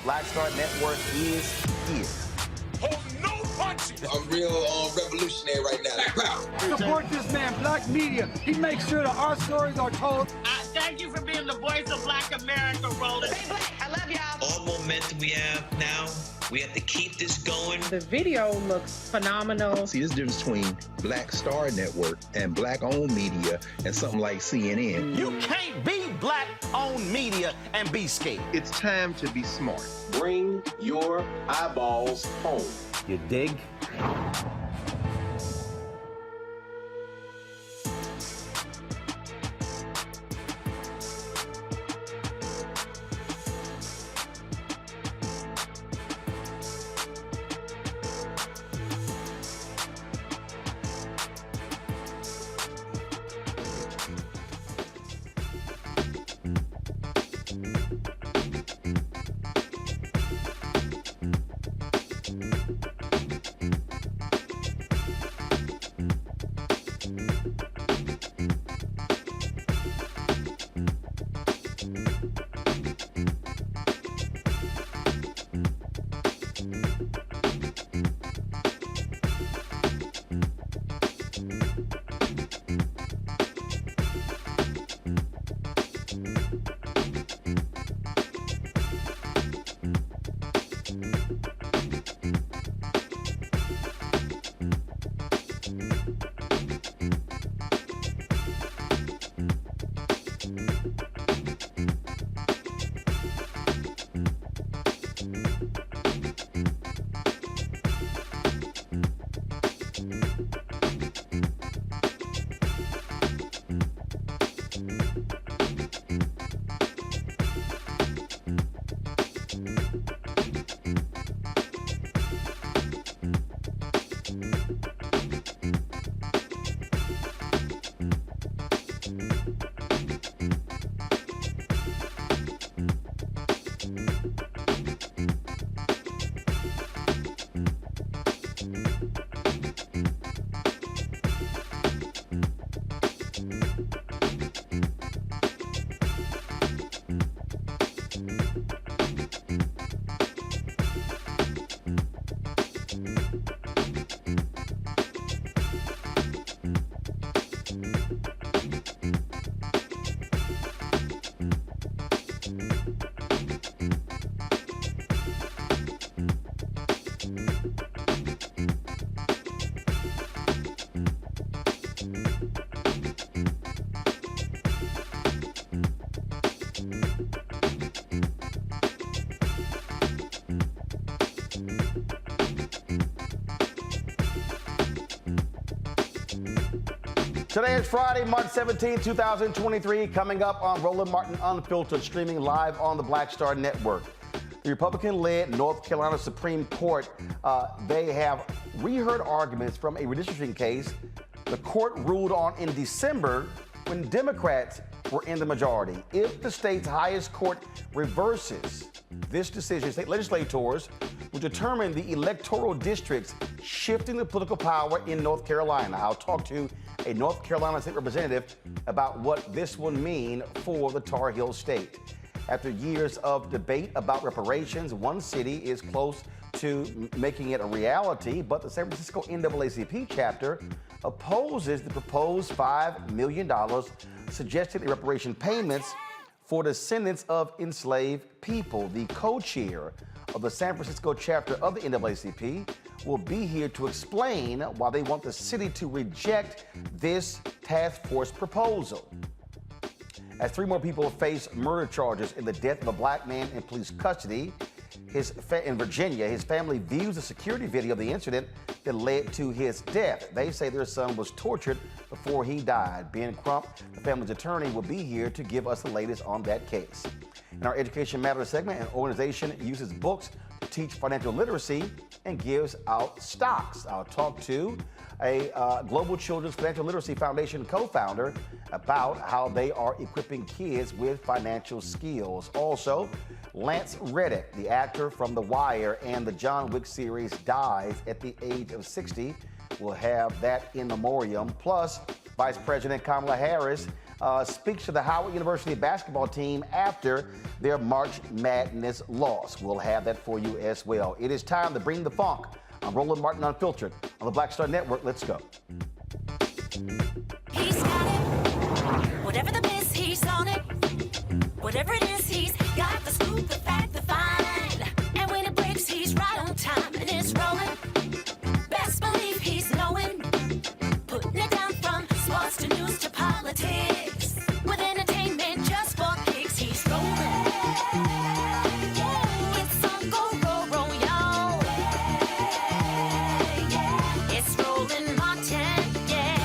Black Star Network is here. Hold no punches. I'm real revolutionary right now. Support this man, Black Media. He makes sure that our stories are told. Thank you for being the voice of Black America, Roland. Stay black. I love y'all. All momentum we have now, we have to keep this going. The video looks phenomenal. See, this difference between Black Star Network and Black-owned media and something like CNN. You can't be Black-owned media and be scared. It's time to be smart. Bring your eyeballs home. You dig? Today is Friday, March 17, 2023, coming up on Roland Martin Unfiltered, streaming live on the Black Star Network. The Republican-led North Carolina Supreme Court, they have reheard arguments from a redistricting case the court ruled on in December when Democrats were in the majority. If the state's highest court reverses this decision, state legislators will determine the electoral districts, shifting the political power in North Carolina. I'll talk to a North Carolina state representative about what this will mean for the Tar Heel state. After years of debate about reparations, one city is close to making it a reality, but the San Francisco NAACP chapter opposes the proposed $5 million suggested in reparation payments for descendants of enslaved people. The co-chair of the San Francisco chapter of the NAACP will be here to explain why they want the city to reject this task force proposal. As 3 more people face murder charges in the death of a black man in police custody in Virginia, his family views the security video of the incident that led to his death. They say their son was tortured before he died. Ben Crump, the family's attorney, will be here to give us the latest on that case. In our Education Matters segment, an organization uses books to teach financial literacy and gives out stocks. I'll talk to a Global Children's Financial Literacy Foundation co-founder about how they are equipping kids with financial skills. Also, Lance Reddick, the actor from The Wire and the John Wick series, dies at the age of 60. We'll have that in memoriam. Plus, Vice President Kamala Harris speaks to the Howard University basketball team after their March Madness loss. We'll have that for you as well. It is time to bring the funk. I'm Roland Martin Unfiltered on the Black Star Network. Let's go. He's got it. Whatever the miss, he's on it. Whatever it is, he's got the scoop, the fact, the find. And when it breaks, he's right on time and it's rolling. Best believe he's knowing. Putting it down from sports to news to politics. With entertainment just for kicks, he's rolling. It's on go, roll, roll, y'all. It's Roland Martin, yeah.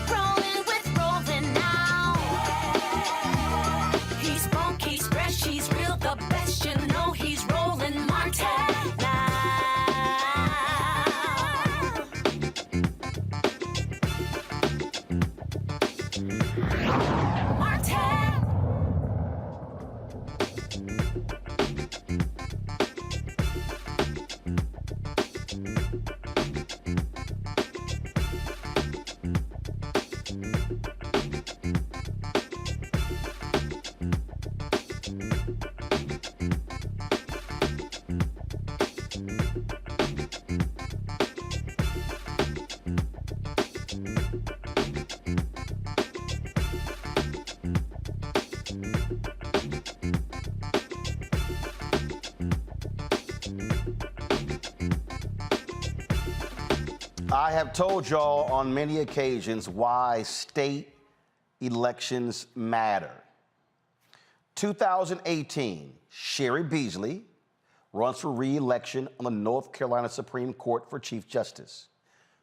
Rolling with Roland now. He's funky, he's fresh, he's real, the best, you know he's Roland Martin now. I have told y'all on many occasions why state elections matter. 2018, Sherry Beasley runs for re-election on the North Carolina Supreme Court for Chief Justice.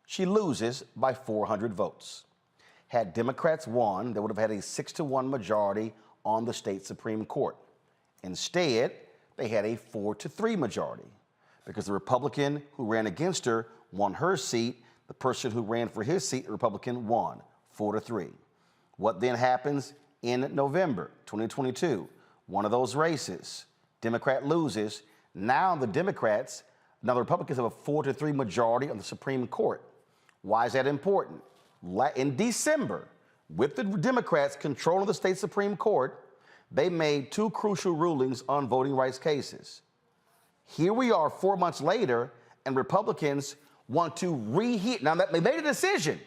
She loses by 400 votes. Had Democrats won, they would have had a 6-1 majority on the state Supreme Court. Instead, they had a 4-3 majority because the Republican who ran against her won her seat. The person who ran for his seat, the Republican, won 4-3. What then happens in November 2022? One of those races, Democrat loses. Now the Republicans have a 4-3 majority on the Supreme Court. Why is that important? In December, with the Democrats controlling the state Supreme Court, they made 2 crucial rulings on voting rights cases. Here we are 4 months later, and Republicans want to reheat. Now, they made a decision.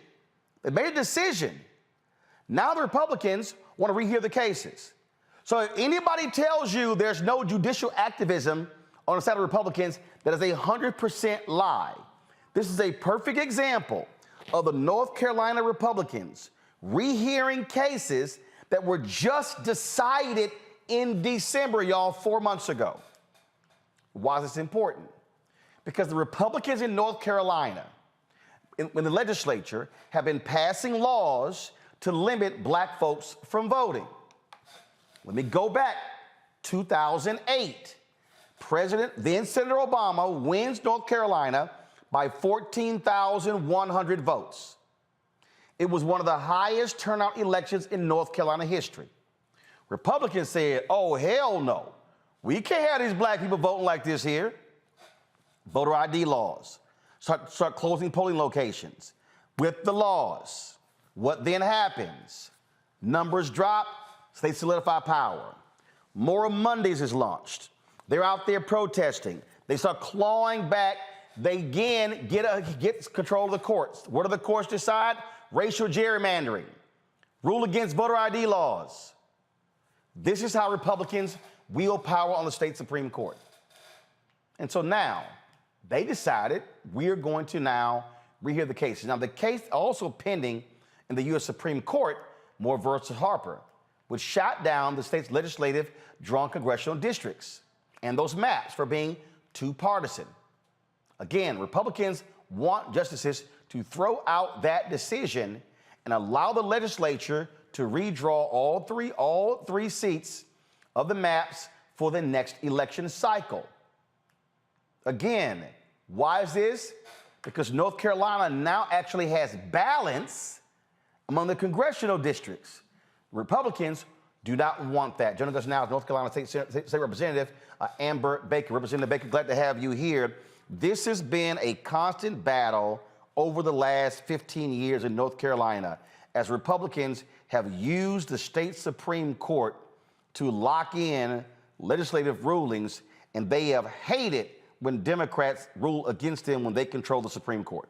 They made a decision. Now the Republicans want to rehear the cases. So if anybody tells you there's no judicial activism on the side of Republicans, that is 100% lie. This is a perfect example of the North Carolina Republicans rehearing cases that were just decided in December, y'all, 4 months ago. Why is this important? Because the Republicans in North Carolina, in the legislature, have been passing laws to limit black folks from voting. Let me go back. 2008, then Senator Obama wins North Carolina by 14,100 votes. It was one of the highest turnout elections in North Carolina history. Republicans said, oh, hell no. We can't have these black people voting like this here. Voter ID laws. Start closing polling locations. With the laws, what then happens? Numbers drop, states solidify power. More Mondays is launched. They're out there protesting. They start clawing back. They again get control of the courts. What do the courts decide? Racial gerrymandering. Rule against voter ID laws. This is how Republicans wield power on the state Supreme Court. And so now, they decided we're going to now rehear the cases. Now, the case also pending in the U.S. Supreme Court, Moore versus Harper, which shot down the state's legislative drawn congressional districts and those maps for being too partisan. Again, Republicans want justices to throw out that decision and allow the legislature to redraw all three seats of the maps for the next election cycle. Again, why is this? Because North Carolina now actually has balance among the congressional districts. Republicans do not want that. Joining us now is North Carolina State Representative Amber Baker. Representative Baker, glad to have you here. This has been a constant battle over the last 15 years in North Carolina as Republicans have used the state Supreme Court to lock in legislative rulings, and they have hated when Democrats rule against them when they control the Supreme Court.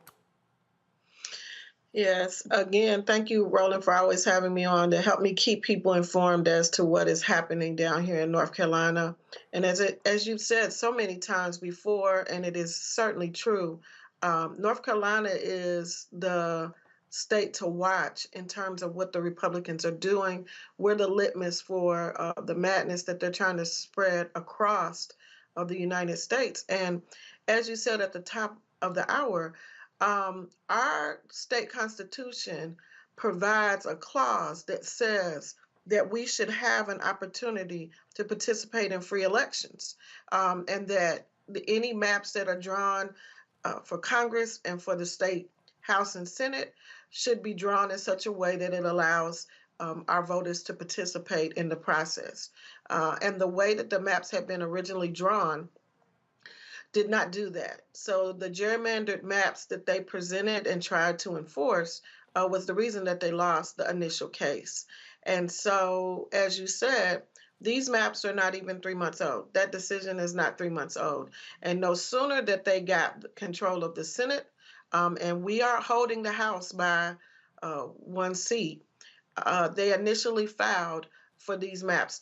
Yes. Again, thank you, Roland, for always having me on to help me keep people informed as to what is happening down here in North Carolina. And as you've said so many times before, and it is certainly true, North Carolina is the state to watch in terms of what the Republicans are doing. We're the litmus for the madness that they're trying to spread across of the United States. And as you said at the top of the hour, our state constitution provides a clause that says that we should have an opportunity to participate in free elections, and that any maps that are drawn for Congress and for the state House and Senate should be drawn in such a way that it allows our voters to participate in the process. And the way that the maps had been originally drawn did not do that. So the gerrymandered maps that they presented and tried to enforce was the reason that they lost the initial case. And so, as you said, these maps are not even 3 months old. That decision is not 3 months old. And no sooner that they got control of the Senate, and we are holding the House by 1 seat, they initially filed for these maps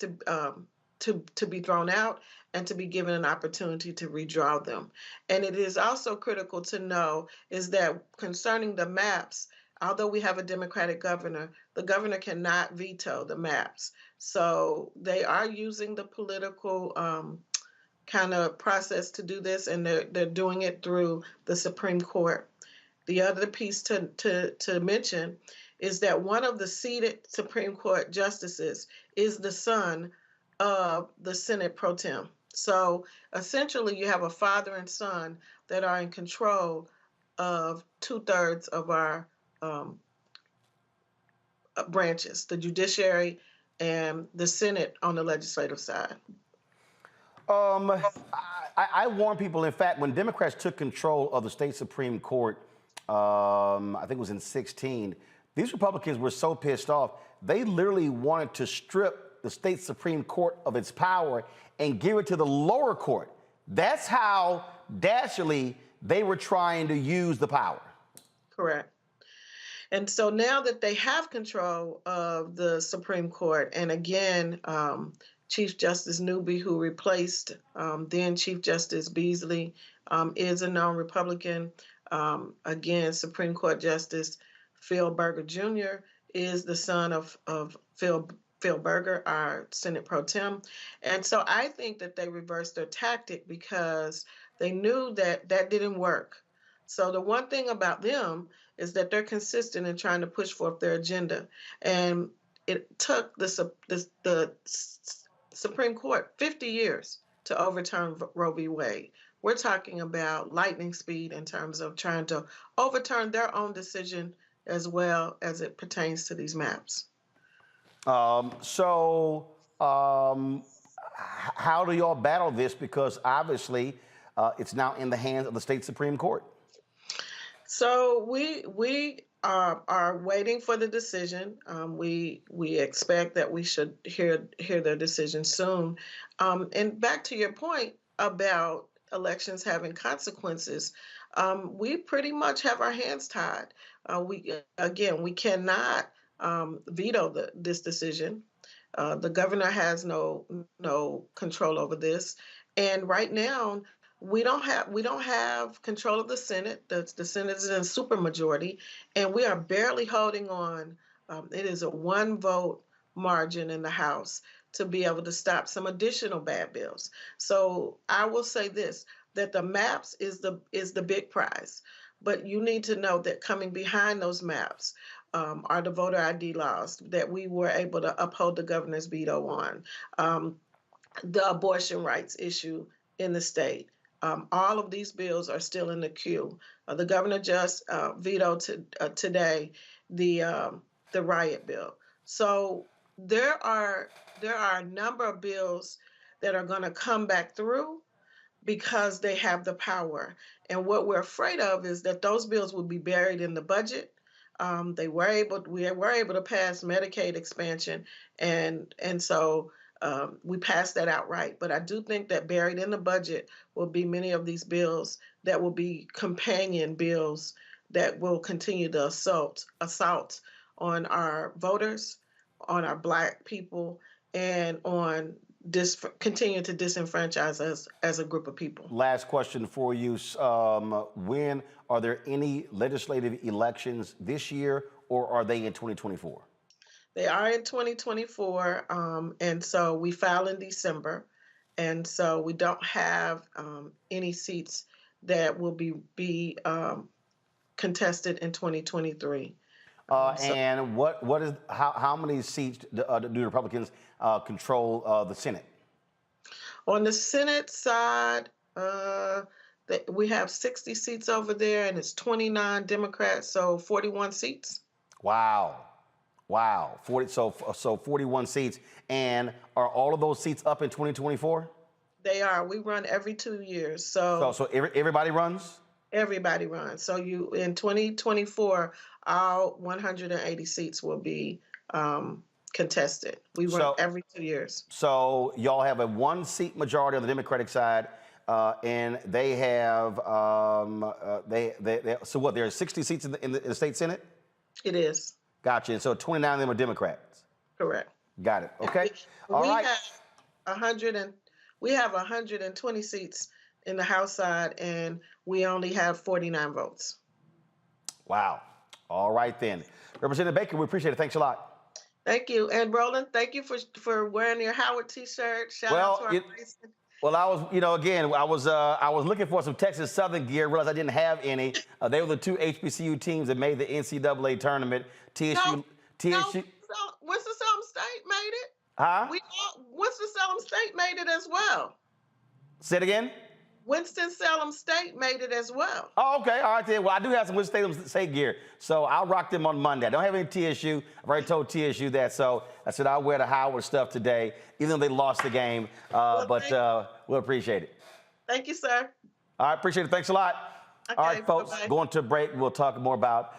to be thrown out and to be given an opportunity to redraw them. And it is also critical to know is that concerning the maps, although we have a Democratic governor, the governor cannot veto the maps. So they are using the political kind of process to do this, and they're doing it through the Supreme Court. The other piece to mention is that one of the seated Supreme Court justices is the son of the Senate pro tem. So essentially, you have a father and son that are in control of 2/3 of our branches, the judiciary and the Senate on the legislative side. I warn people, in fact, when Democrats took control of the state Supreme Court, I think it was in 2016, these Republicans were so pissed off, they literally wanted to strip the state Supreme Court of its power and give it to the lower court. That's how dastardly they were trying to use the power. Correct. And so now that they have control of the Supreme Court, and again, Chief Justice Newby, who replaced then Chief Justice Beasley, is a known Republican. Again, Supreme Court Justice Phil Berger Jr. is the son of Phil Berger, our Senate pro tem. And so I think that they reversed their tactic because they knew that that didn't work. So the one thing about them is that they're consistent in trying to push forth their agenda. And it took the Supreme Court 50 years to overturn Roe v. Wade. We're talking about lightning speed in terms of trying to overturn their own decision as well as it pertains to these maps. How do y'all battle this? Because obviously it's now in the hands of the state Supreme Court. So we are waiting for the decision. We expect that we should hear their decision soon. And back to your point about elections having consequences, we pretty much have our hands tied. We cannot veto this decision. The governor has no control over this, and right now we don't have control of the Senate. The Senate is in supermajority, and we are barely holding on. It is a 1-vote margin in the House to be able to stop some additional bad bills. So I will say this: that the maps is the big prize, but you need to know that coming behind those maps are the voter ID laws that we were able to uphold the governor's veto on, the abortion rights issue in the state. All of these bills are still in the queue. The governor just vetoed today the riot bill. So there are a number of bills that are going to come back through because they have the power. And what we're afraid of is that those bills will be buried in the budget. We were able to pass Medicaid expansion, and so we passed that outright. But I do think that buried in the budget will be many of these bills that will be companion bills that will continue the assault on our voters, on our Black people, and on continue to disenfranchise us as a group of people. Last question for you. When are there any legislative elections this year, or are they in 2024? They are in 2024, and so we file in December, and so we don't have any seats that will be contested in 2023. And what is how many seats do the Republicans control the Senate? On the Senate side, we have 60 seats over there, and it's 29 Democrats, so 41 seats. Wow. 41 seats. And are all of those seats up in 2024? They are. We run every 2 years. So everybody runs? Everybody runs. So in 2024, all 180 seats will be contested. We run every 2 years. So y'all have a 1-seat majority on the Democratic side, and they have so what? There are 60 seats in the state Senate. It is. Gotcha. And so 29 of them are Democrats. Correct. Got it. Okay. All right. We have 120 seats in the House side, and we only have 49 votes. Wow. All right then. Representative Baker, we appreciate it. Thanks a lot. Thank you. And Roland, thank you for wearing your Howard t-shirt. Shout out to our Mason. Well, I was looking for some Texas Southern gear, realized I didn't have any. They were the 2 HBCU teams that made the NCAA tournament. TSU Winston-Salem State made it. Huh? Winston-Salem State made it as well. Say it again? Winston-Salem State made it as well. Oh, okay. All right, then. Well, I do have some Winston-Salem State gear, so I'll rock them on Monday. I don't have any TSU. I've already told TSU that, so I said I'll wear the Howard stuff today, even though they lost the game, but we'll appreciate it. Thank you, sir. All right, appreciate it. Thanks a lot. Okay, All right, folks, bye-bye. going to a break. We'll talk more about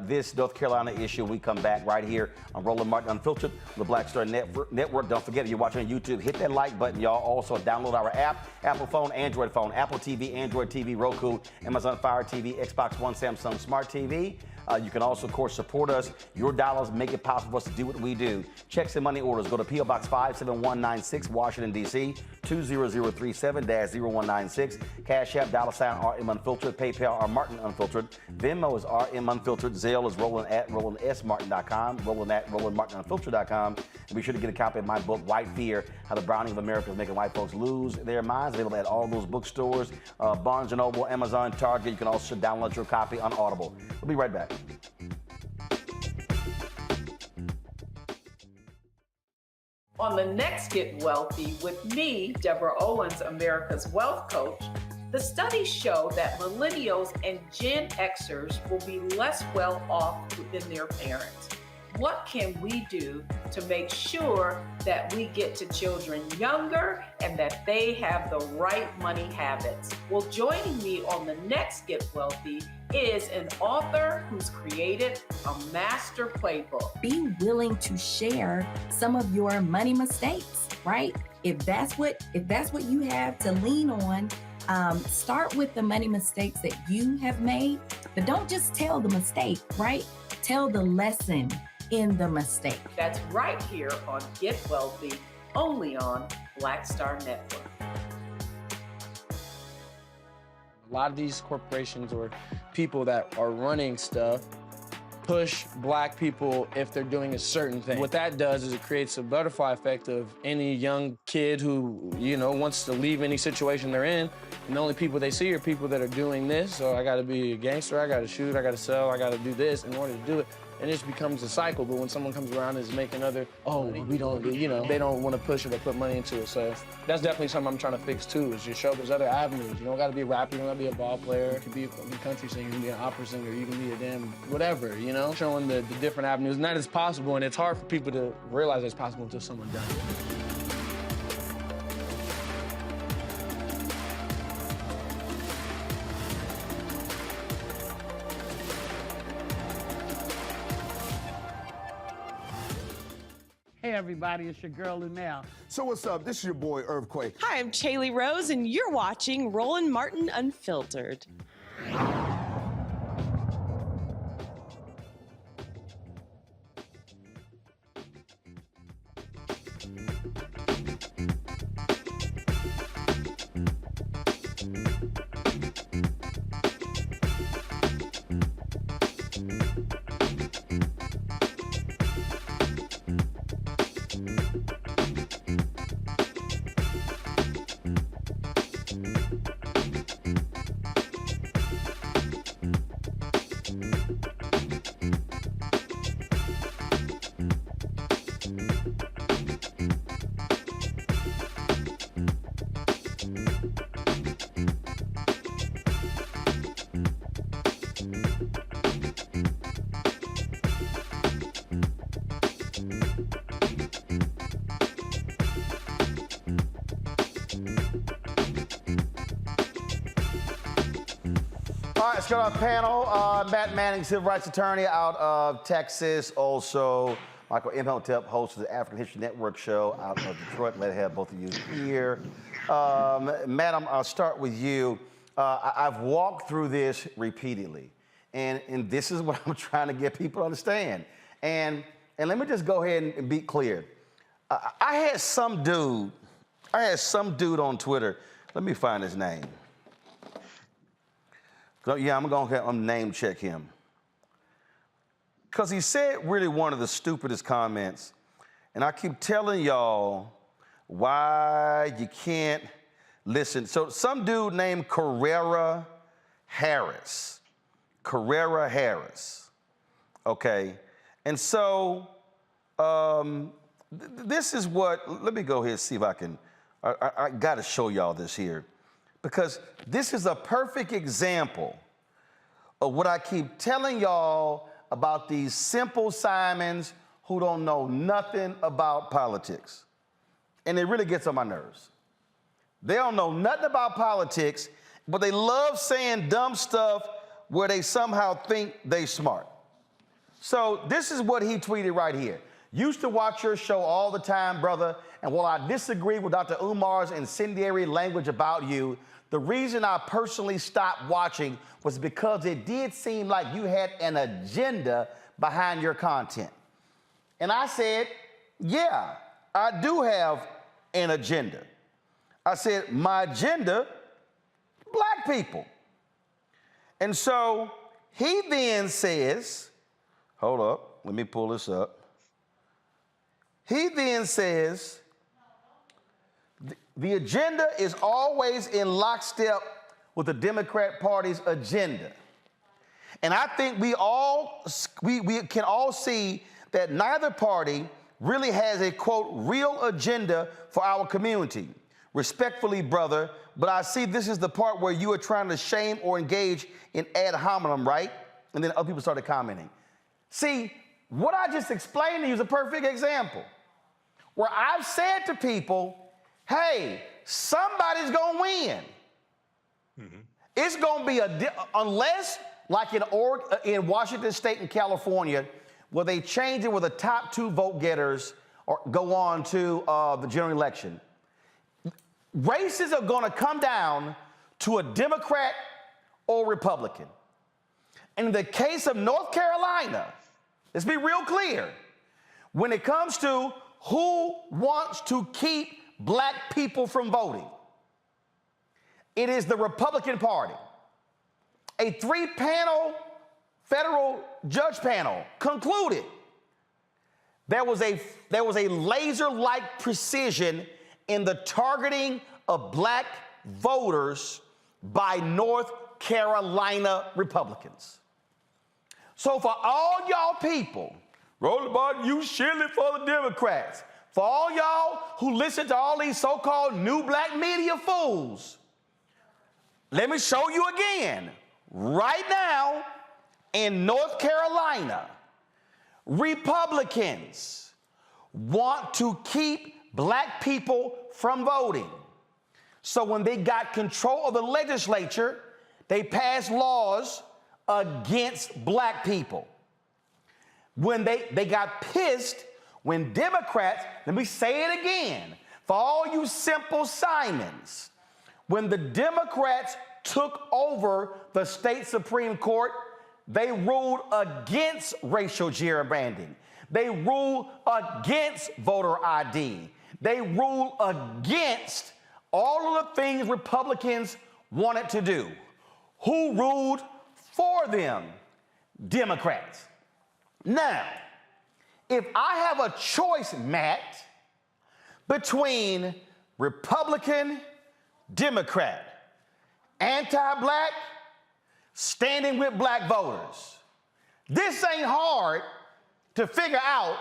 this North Carolina issue when we come back right here on Roland Martin Unfiltered, the Black Star Network. Don't forget, if you're watching on YouTube, hit that like button, y'all. Also, download our app, Apple phone, Android phone, Apple TV, Android TV, Roku, Amazon Fire TV, Xbox One, Samsung Smart TV. You can also, of course, support us. Your dollars make it possible for us to do what we do. Checks and money orders. Go to P.O. Box 57196, Washington, D.C., 20037-0196. Cash App, $RM Unfiltered. PayPal, R Martin Unfiltered. Venmo is RM Unfiltered. Zelle is Roland at RolandSMartin.com. Roland at RolandMartinUnfiltered.com. And be sure to get a copy of my book, White Fear, How the Browning of America is Making White Folks Lose Their Minds. Available at all those bookstores, Barnes & Noble, Amazon, Target. You can also download your copy on Audible. We'll be right back. On the next Get Wealthy with me, Deborah Owens, America's Wealth Coach, the studies show that millennials and Gen Xers will be less well off than their parents. What can we do to make sure that we get to children younger and that they have the right money habits? Well, joining me on the next Get Wealthy is an author who's created a master playbook. Be willing to share some of your money mistakes, right? If that's what you have to lean on, start with the money mistakes that you have made, but don't just tell the mistake, right? Tell the lesson in the mistake. That's right here on Get Wealthy, only on Black Star Network. A lot of these corporations or people that are running stuff push black people if they're doing a certain thing. What that does is it creates a butterfly effect of any young kid who, wants to leave any situation they're in, and the only people they see are people that are doing this. So I gotta be a gangster, I gotta shoot, I gotta sell, I gotta do this in order to do it. And it just becomes a cycle, but when someone comes around and is making we don't do, they don't want to push it or put money into it. So that's definitely something I'm trying to fix too, is just show there's other avenues. You don't gotta be a rapper, you don't gotta be a ball player, you can be a country singer, you can be an opera singer, you can be a damn whatever, showing the different avenues. And that is possible, and it's hard for people to realize it's possible until someone does it. Hey everybody, it's your girl Lunel. So what's up? This is your boy Earthquake. Hi, I'm Chaley Rose, and you're watching Roland Martin Unfiltered. All right, let's go to our panel. Matt Manning, civil rights attorney out of Texas. Also, Michael Imhotep, host of the African History Network show out of Detroit. Glad to have both of you here. Matt, I'll start with you. I've walked through this repeatedly, and this is what I'm trying to get people to understand. And let me just go ahead and be clear. I had some dude on Twitter. Let me find his name. Yeah, I'm going to name check him. Because he said really one of the stupidest comments, and I keep telling y'all why you can't listen. So some dude named Carrera Harris, okay? And so This is what, let me go here and see if I can, I got to show y'all this here, because this is a perfect example of what I keep telling y'all about these simple Simons who don't know nothing about politics. And it really gets on my nerves. They don't know nothing about politics, but they love saying dumb stuff where they somehow think they smart. So this is what he tweeted right here. Used to watch your show all the time, brother, and while I disagree with Dr. Umar's incendiary language about you, the reason I personally stopped watching was because it did seem like you had an agenda behind your content. And I said, yeah, I do have an agenda. I said, my agenda, black people. And so he then says, hold up, let me pull this up. He then says, the agenda is always in lockstep with the Democrat Party's agenda. And I think we can all see that neither party really has a, quote, real agenda for our community. Respectfully, brother, but I see this is the part where you are trying to shame or engage in ad hominem, right? And then other people started commenting. See, what I just explained to you is a perfect example where I've said to people, hey, somebody's gonna win. Mm-hmm. It's gonna be unless, like in Washington State and California, where they change it where the top 2 vote getters or go on to the general election. Races are gonna come down to a Democrat or Republican. And in the case of North Carolina, let's be real clear, when it comes to who wants to keep black people from voting, it is the Republican Party. A 3-panel federal judge panel concluded there was a laser-like precision in the targeting of black voters by North Carolina Republicans. So for all y'all people, Roland Martin, you shilling for the Democrats. For all y'all who listen to all these so-called new black media fools, let me show you again. Right now, in North Carolina, Republicans want to keep black people from voting. So when they got control of the legislature, they passed laws against black people. When they got pissed when Democrats, let me say it again, for all you simple Simons, when the Democrats took over the state Supreme Court, they ruled against racial gerrymandering. They ruled against voter ID. They ruled against all of the things Republicans wanted to do. Who ruled for them? Democrats. Now, if I have a choice, Matt, between Republican, Democrat, anti-black, standing with black voters, this ain't hard to figure out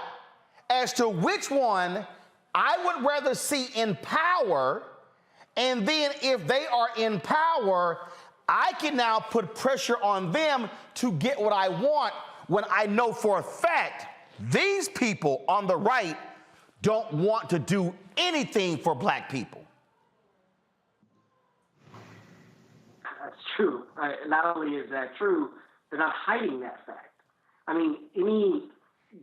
as to which one I would rather see in power, and then if they are in power, I can now put pressure on them to get what I want when I know for a fact these people on the right don't want to do anything for black people. That's true. Not only is that true, they're not hiding that fact. I mean, any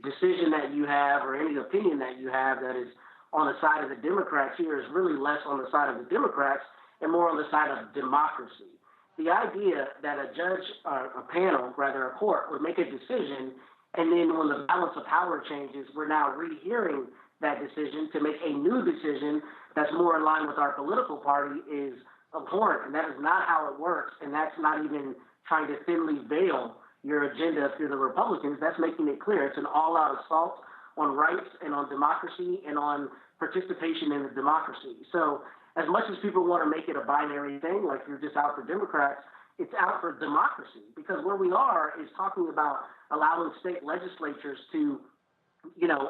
decision that you have or any opinion that you have that is on the side of the Democrats here is really less on the side of the Democrats and more on the side of democracy. The idea that a judge, or a panel, rather a court, would make a decision, and then when the balance of power changes, we're now rehearing that decision to make a new decision that's more in line with our political party is abhorrent, and that is not how it works, and that's not even trying to thinly veil your agenda through the Republicans. That's making it clear. It's an all-out assault on rights and on democracy and on participation in the democracy. So as much as people want to make it a binary thing, like you're just out for Democrats, it's out for democracy, because where we are is talking about allowing state legislatures to,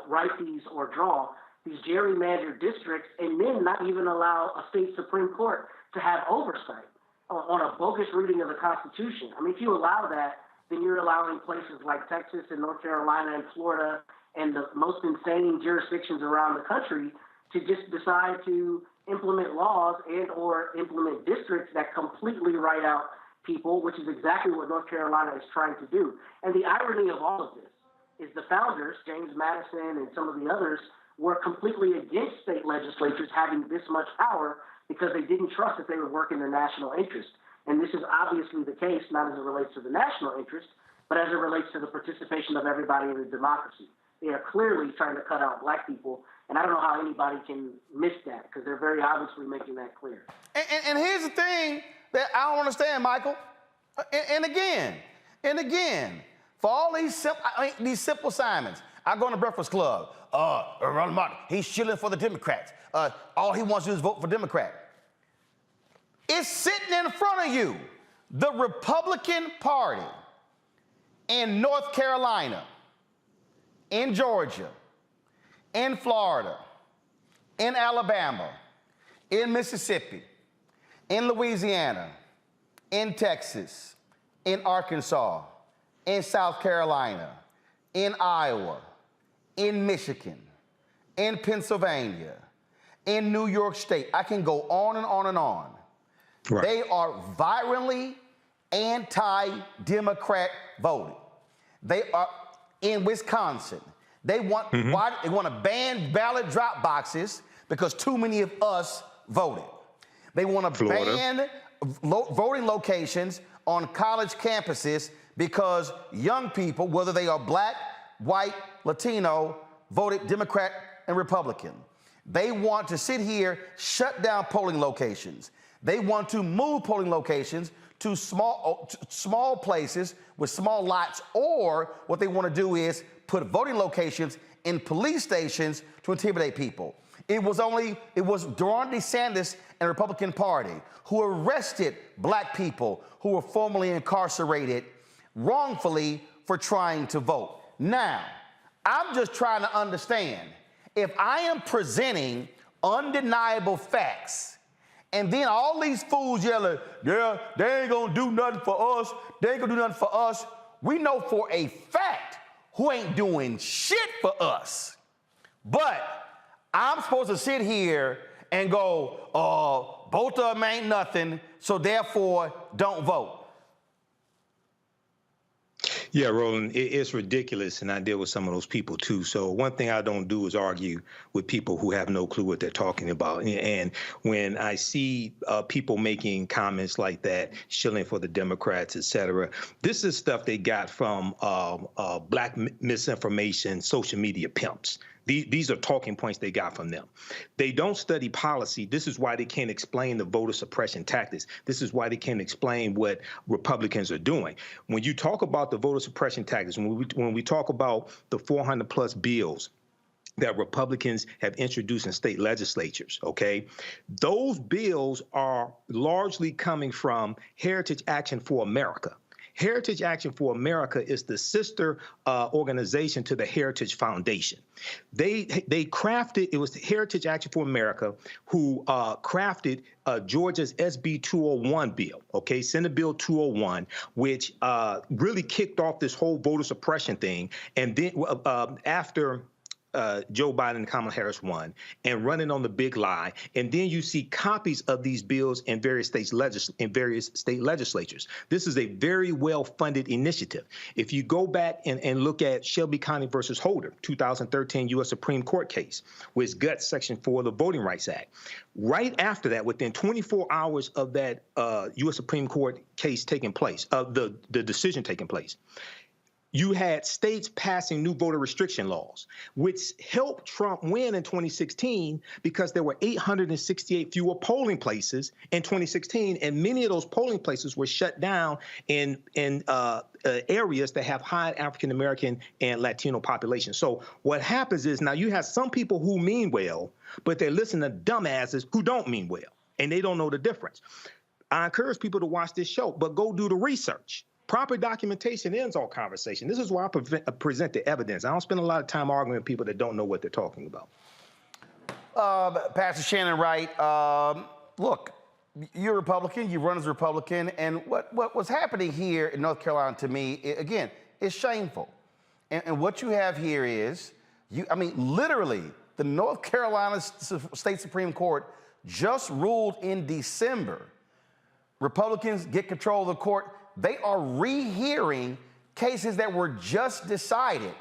write these or draw these gerrymandered districts, and then not even allow a state Supreme Court to have oversight on a bogus reading of the Constitution. I mean, if you allow that, then you're allowing places like Texas and North Carolina and Florida and the most insane jurisdictions around the country to just decide to implement laws and or implement districts that completely write out people, which is exactly what North Carolina is trying to do. And the irony of all of this is the founders, James Madison and some of the others, were completely against state legislatures having this much power because they didn't trust that they would work in the national interest. And this is obviously the case, not as it relates to the national interest, but as it relates to the participation of everybody in the democracy. They are clearly trying to cut out black people, and I don't know how anybody can miss that because they're very obviously making that clear. And here's the thing that I don't understand, Michael. And again, for all these simple assignments, I go in the Breakfast Club. Roland Martin, he's shilling for the Democrats. All he wants to do is vote for Democrat. It's sitting in front of you. The Republican Party in North Carolina, in Georgia, in Florida, in Alabama, in Mississippi, in Louisiana, in Texas, in Arkansas, in South Carolina, in Iowa, in Michigan, in Pennsylvania, in New York State. I can go on and on and on. Right. They are violently anti-Democrat voting. They are in Wisconsin. They want they want to ban ballot drop boxes because too many of us voted. They want to ban voting locations on college campuses because young people, whether they are black, white, Latino, voted Democrat and Republican. They want to sit here, shut down polling locations. They want to move polling locations to small places with small lots, or what they want to do is put voting locations in police stations to intimidate people. It was Ron DeSantis and the Republican Party who arrested black people who were formerly incarcerated wrongfully for trying to vote. Now, I'm just trying to understand, if I am presenting undeniable facts, and then all these fools yelling, yeah, they ain't gonna do nothing for us, they ain't gonna do nothing for us. We know for a fact who ain't doing shit for us. But I'm supposed to sit here and go, both of them ain't nothing, so therefore don't vote. Yeah, Roland, it's ridiculous, and I deal with some of those people too. So one thing I don't do is argue with people who have no clue what they're talking about. And when I see people making comments like that, shilling for the Democrats, et cetera, this is stuff they got from black misinformation, social media pimps. These are talking points they got from them. They don't study policy. This is why they can't explain the voter suppression tactics. This is why they can't explain what Republicans are doing. When you talk about the voter suppression tactics, when we talk about the 400+ bills that Republicans have introduced in state legislatures, okay, those bills are largely coming from Heritage Action for America. Heritage Action for America is the sister organization to the Heritage Foundation. They crafted, it was Heritage Action for America who crafted Georgia's SB 201 bill, okay, Senate Bill 201, which really kicked off this whole voter suppression thing. And then after Joe Biden and Kamala Harris won, and running on the big lie. And then you see copies of these bills in various state legislatures. This is a very well-funded initiative. If you go back and look at Shelby County versus Holder, 2013 U.S. Supreme Court case, which guts Section 4 of the Voting Rights Act. Right after that, within 24 hours of that U.S. Supreme Court case taking place, the decision taking place, you had states passing new voter restriction laws, which helped Trump win in 2016 because there were 868 fewer polling places in 2016, and many of those polling places were shut down in areas that have high African-American and Latino populations. So what happens is now you have some people who mean well, but they're listening to dumbasses who don't mean well, and they don't know the difference. I encourage people to watch this show, but go do the research. Proper documentation ends all conversation. This is why I present the evidence. I don't spend a lot of time arguing with people that don't know what they're talking about. Pastor Shannon Wright, look, you're a Republican, you run as a Republican, and what was happening here in North Carolina to me, again, is shameful. And what you have here is, literally, the North Carolina State Supreme Court just ruled in December. Republicans get control of the court. They are rehearing cases that were just decided.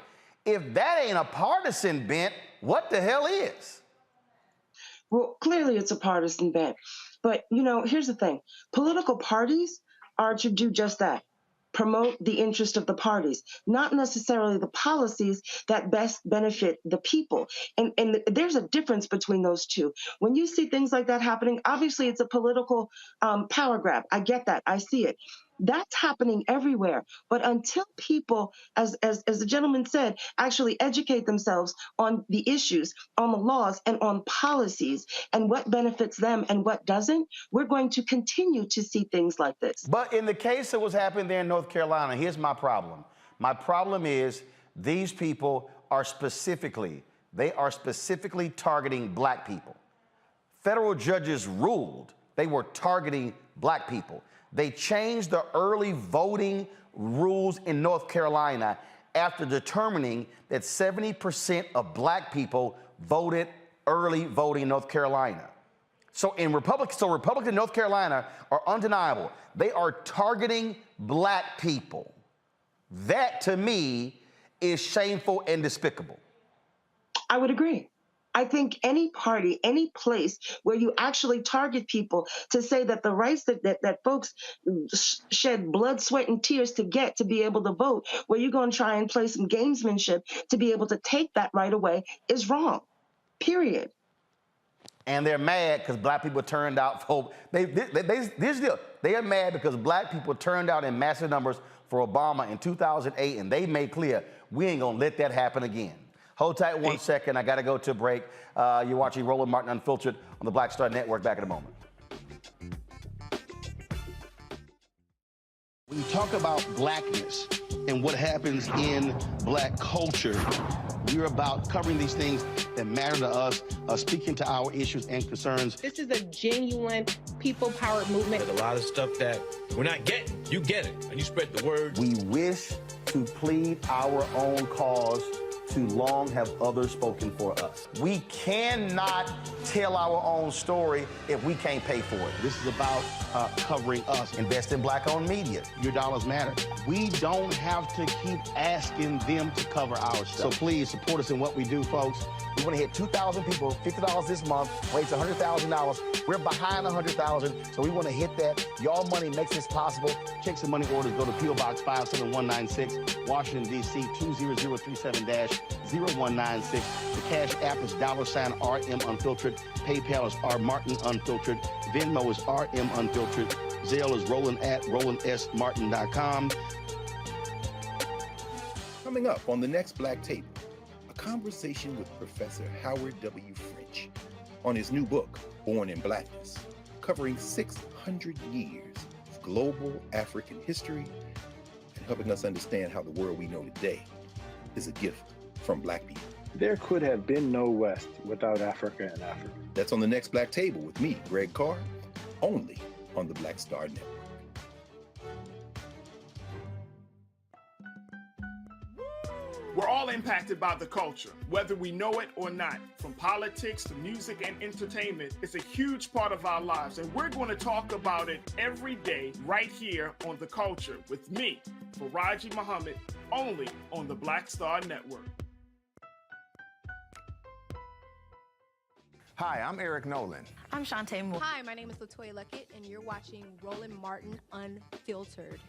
If that ain't a partisan bent, what the hell is? Well, clearly it's a partisan bent. But, here's the thing. Political parties are to do just that. Promote the interest of the parties, not necessarily the policies that best benefit the people. And there's a difference between those two. When you see things like that happening, obviously it's a political power grab. I get that. I see it. That's happening everywhere. But until people, as the gentleman said, actually educate themselves on the issues, on the laws, and on policies, and what benefits them and what doesn't, we're going to continue to see things like this. But in the case that was happening there in North Carolina, here's my problem. My problem is these people are specifically targeting black people. Federal judges ruled they were targeting black people. They changed the early voting rules in North Carolina after determining that 70% of black people voted early voting in North Carolina. So Republican North Carolina are undeniable. They are targeting black people. That, to me, is shameful and despicable. I would agree. I think any party, any place where you actually target people to say that the rights that folks shed blood, sweat, and tears to get to be able to vote, where you're going to try and play some gamesmanship to be able to take that right away is wrong, period. And they're mad because black people turned out for, they are mad because black people turned out in massive numbers for Obama in 2008, and they made clear, we ain't gonna let that happen again. Hold tight 1 second. I got to go to a break. You're watching Roland Martin Unfiltered on the Black Star Network. Back in a moment. When you talk about blackness and what happens in black culture, we're about covering these things that matter to us, speaking to our issues and concerns. This is a genuine people-powered movement. There's a lot of stuff that we're not getting. You get it, and you spread the word. We wish to plead our own cause. Too long have others spoken for us. We cannot tell our own story if we can't pay for it. This is about covering us. Invest in black-owned media. Your dollars matter. We don't have to keep asking them to cover our stuff. So please support us in what we do, folks. We want to hit 2,000 people, $50 this month, raise $100,000. We're behind 100,000, so we want to hit that. Your money makes this possible. Check some money orders. Go to P.O. Box 57196, Washington, D.C. 20037-0196. The Cash App is $RM Unfiltered. PayPal is R Martin Unfiltered. Venmo is RM Unfiltered. Zelle is Roland at RolandSMartin.com. Coming up on the next Black Tape, a conversation with Professor Howard W. French on his new book, Born in Blackness, covering 600 years of global African history and helping us understand how the world we know today is a gift from black people. There could have been no West without Africa and Africa. That's on the next Black Table with me, Greg Carr, only on the Black Star Network. We're all impacted by the culture, whether we know it or not. From politics to music and entertainment, it's a huge part of our lives, and we're going to talk about it every day right here on The Culture with me, Faraji Muhammad, only on the Black Star Network. Hi, I'm Eric Nolan. I'm Shantae Moore. Hi, my name is LaToya Luckett, and you're watching Roland Martin Unfiltered.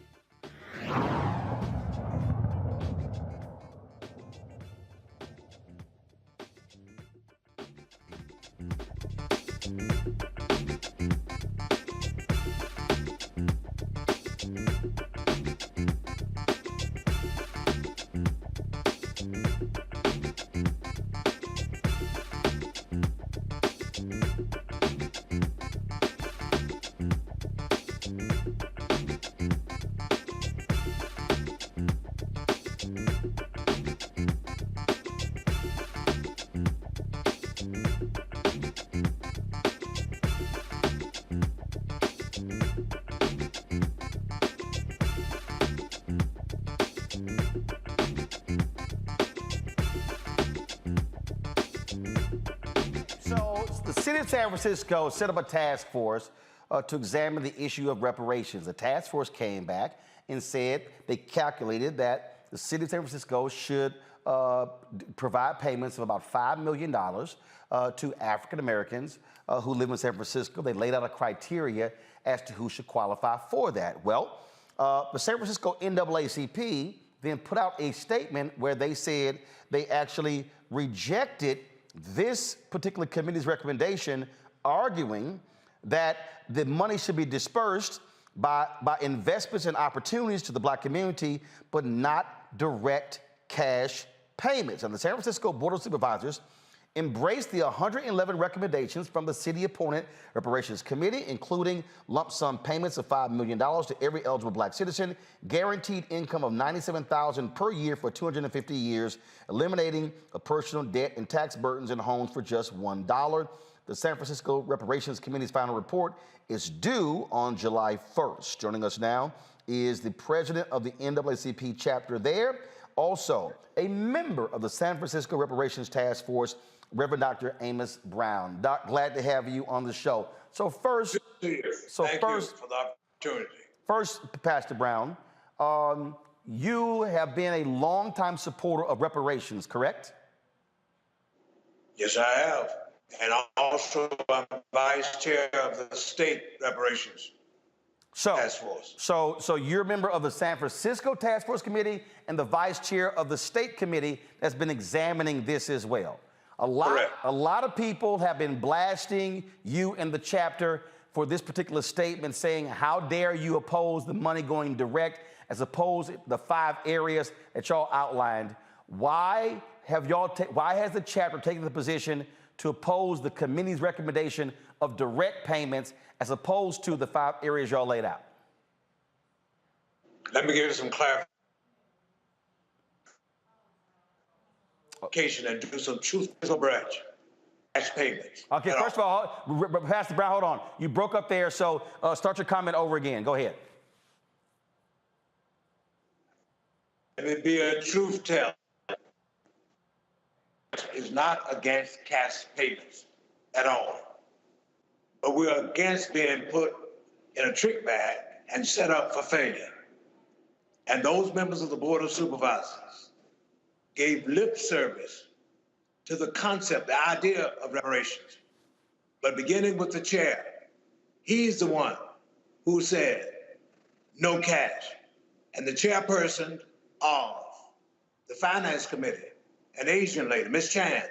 city of San Francisco set up a task force to examine the issue of reparations. The task force came back and said they calculated that the city of San Francisco should provide payments of about $5 million to African Americans who live in San Francisco. They laid out a criteria as to who should qualify for that. Well, the San Francisco NAACP then put out a statement where they said they actually rejected this particular committee's recommendation, arguing that the money should be dispersed by investments and opportunities to the Black community, but not direct cash payments. And the San Francisco Board of Supervisors embraced the 111 recommendations from the city-appointed Reparations Committee, including lump sum payments of $5 million to every eligible Black citizen, guaranteed income of $97,000 per year for 250 years, eliminating personal debt and tax burdens in homes for just $1. The San Francisco Reparations Committee's final report is due on July 1st. Joining us now is the president of the NAACP chapter there, also a member of the San Francisco Reparations Task Force, Reverend Dr. Amos Brown. Doc, glad to have you on the show. So first, Thank you for the opportunity. First, Pastor Brown, you have been a longtime supporter of reparations, correct? Yes, I have. And also I'm vice chair of the state reparations task force. So you're a member of the San Francisco Task Force Committee and the vice chair of the state committee that's been examining this as well. A lot of people have been blasting you and the chapter for this particular statement, saying, how dare you oppose the money going direct as opposed to the 5 areas that y'all outlined. Why has the chapter taken the position to oppose the committee's recommendation of direct payments as opposed to the 5 areas y'all laid out? Let me give you some clarification and do some truthful branch. Cash payments. Okay, first of all, Pastor Brown, hold on. You broke up there, so start your comment over again. Go ahead. Let me be a truth teller. Is not against cash payments at all. But we're against being put in a trick bag and set up for failure. And those members of the Board of Supervisors gave lip service to the concept, the idea of reparations. But beginning with the chair, he's the one who said no cash. And the chairperson of the Finance Committee, an Asian lady, Ms. Chan,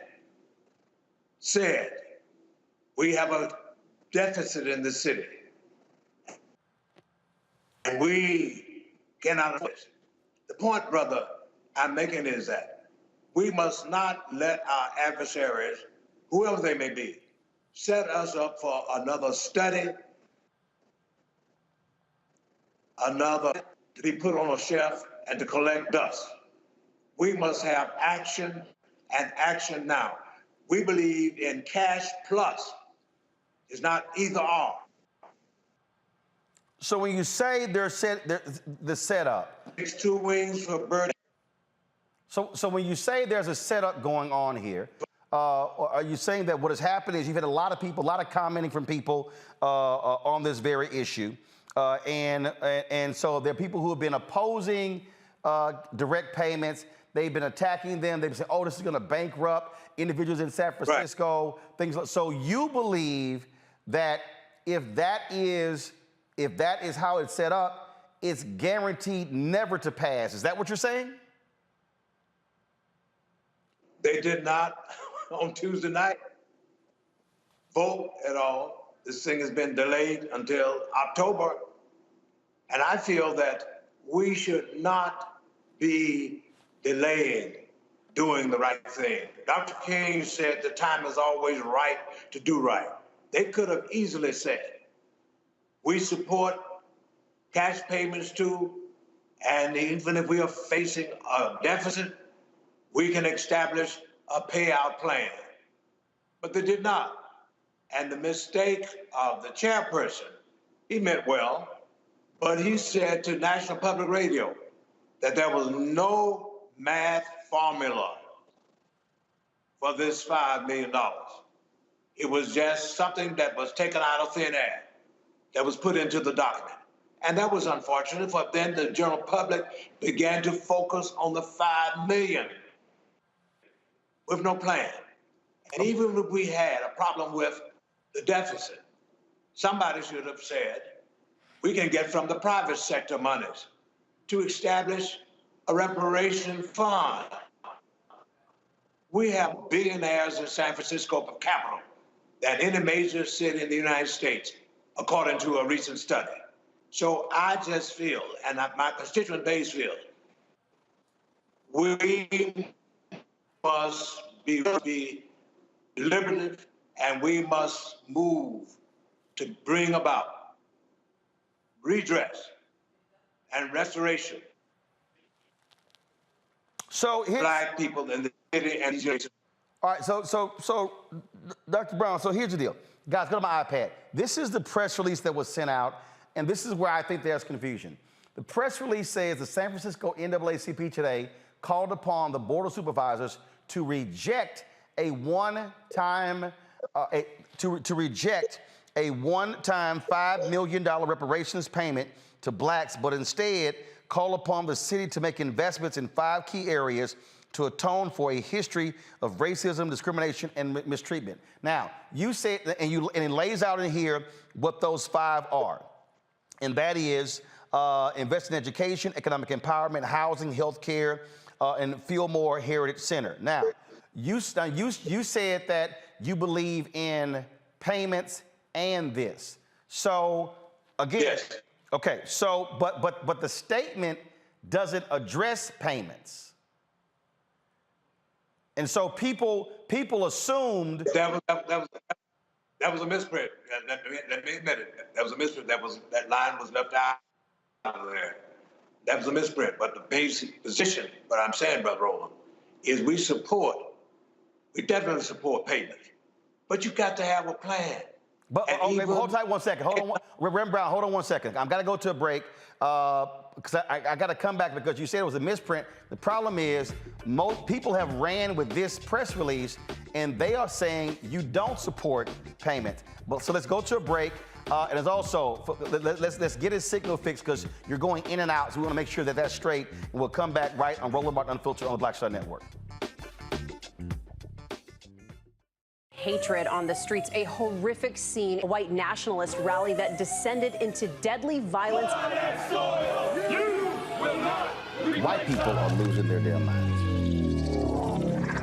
said, we have a deficit in the city. And we cannot afford it. The point, brother, I'm making is that we must not let our adversaries, whoever they may be, set us up for another study, another to be put on a shelf and to collect dust. We must have action and action now. We believe in cash plus. It's not either or. So when you say the setup, it's 2 wings for a bird. So when you say there's a setup going on here, are you saying that what has happened is you've had a lot of commenting from people on this very issue, and so there are people who have been opposing direct payments. They've been attacking them. They've said, "Oh, this is going to bankrupt individuals in San Francisco." Right. Things like so. You believe that if that is how it's set up, it's guaranteed never to pass. Is that what you're saying? They did not on Tuesday night vote at all. This thing has been delayed until October. And I feel that we should not be delaying doing the right thing. Dr. King said the time is always right to do right. They could have easily said, we support cash payments too, and even if we are facing a deficit, we can establish a payout plan. But they did not. And the mistake of the chairperson, he meant well, but he said to National Public Radio that there was no math formula for this $5 million. It was just something that was taken out of thin air, that was put into the document. And that was unfortunate, for then the general public began to focus on the 5 million with no plan. And even if we had a problem with the deficit, somebody should have said, we can get from the private sector monies to establish a reparation fund. We have billionaires in San Francisco per capita than any major city in the United States, according to a recent study. So I just feel, and my constituent base feels, we must be deliberative, and we must move to bring about redress and restoration. So Black people in the city and these. All right, so Dr. Brown, so here's the deal. Guys, go to my iPad. This is the press release that was sent out, and this is where I think there's confusion. The press release says the San Francisco NAACP today called upon the Board of Supervisors to reject a one-time $5 million reparations payment to blacks, but instead call upon the city to make investments in 5 key areas to atone for a history of racism, discrimination, and mistreatment. Now, you say, and it lays out in here what those 5 are, and that is invest in education, economic empowerment, housing, healthcare, and Fillmore Heritage Center. Now, you said that you believe in payments and this. So again, yes. Okay. So, but the statement doesn't address payments, and so people assumed that was a misprint. Let me admit it. That was a misprint. That line was left out of there. That was a misprint. But the basic position, what I'm saying, Brother Roland, is we definitely support payment. But you got to have a plan. But okay, hold tight 1 second. Hold on, Reverend Brown, hold on 1 second. I've got to go to a break because I got to come back because you said it was a misprint. The problem is most people have ran with this press release and they are saying you don't support payment. But so let's go to a break. And it's also, let's get his signal fixed because you're going in and out. So we want to make sure that that's straight. And we'll come back right on Roland Martin Unfiltered on the Black Star Network. Hatred on the streets, a horrific scene, a white nationalist rally that descended into deadly violence. White people are losing their damn minds.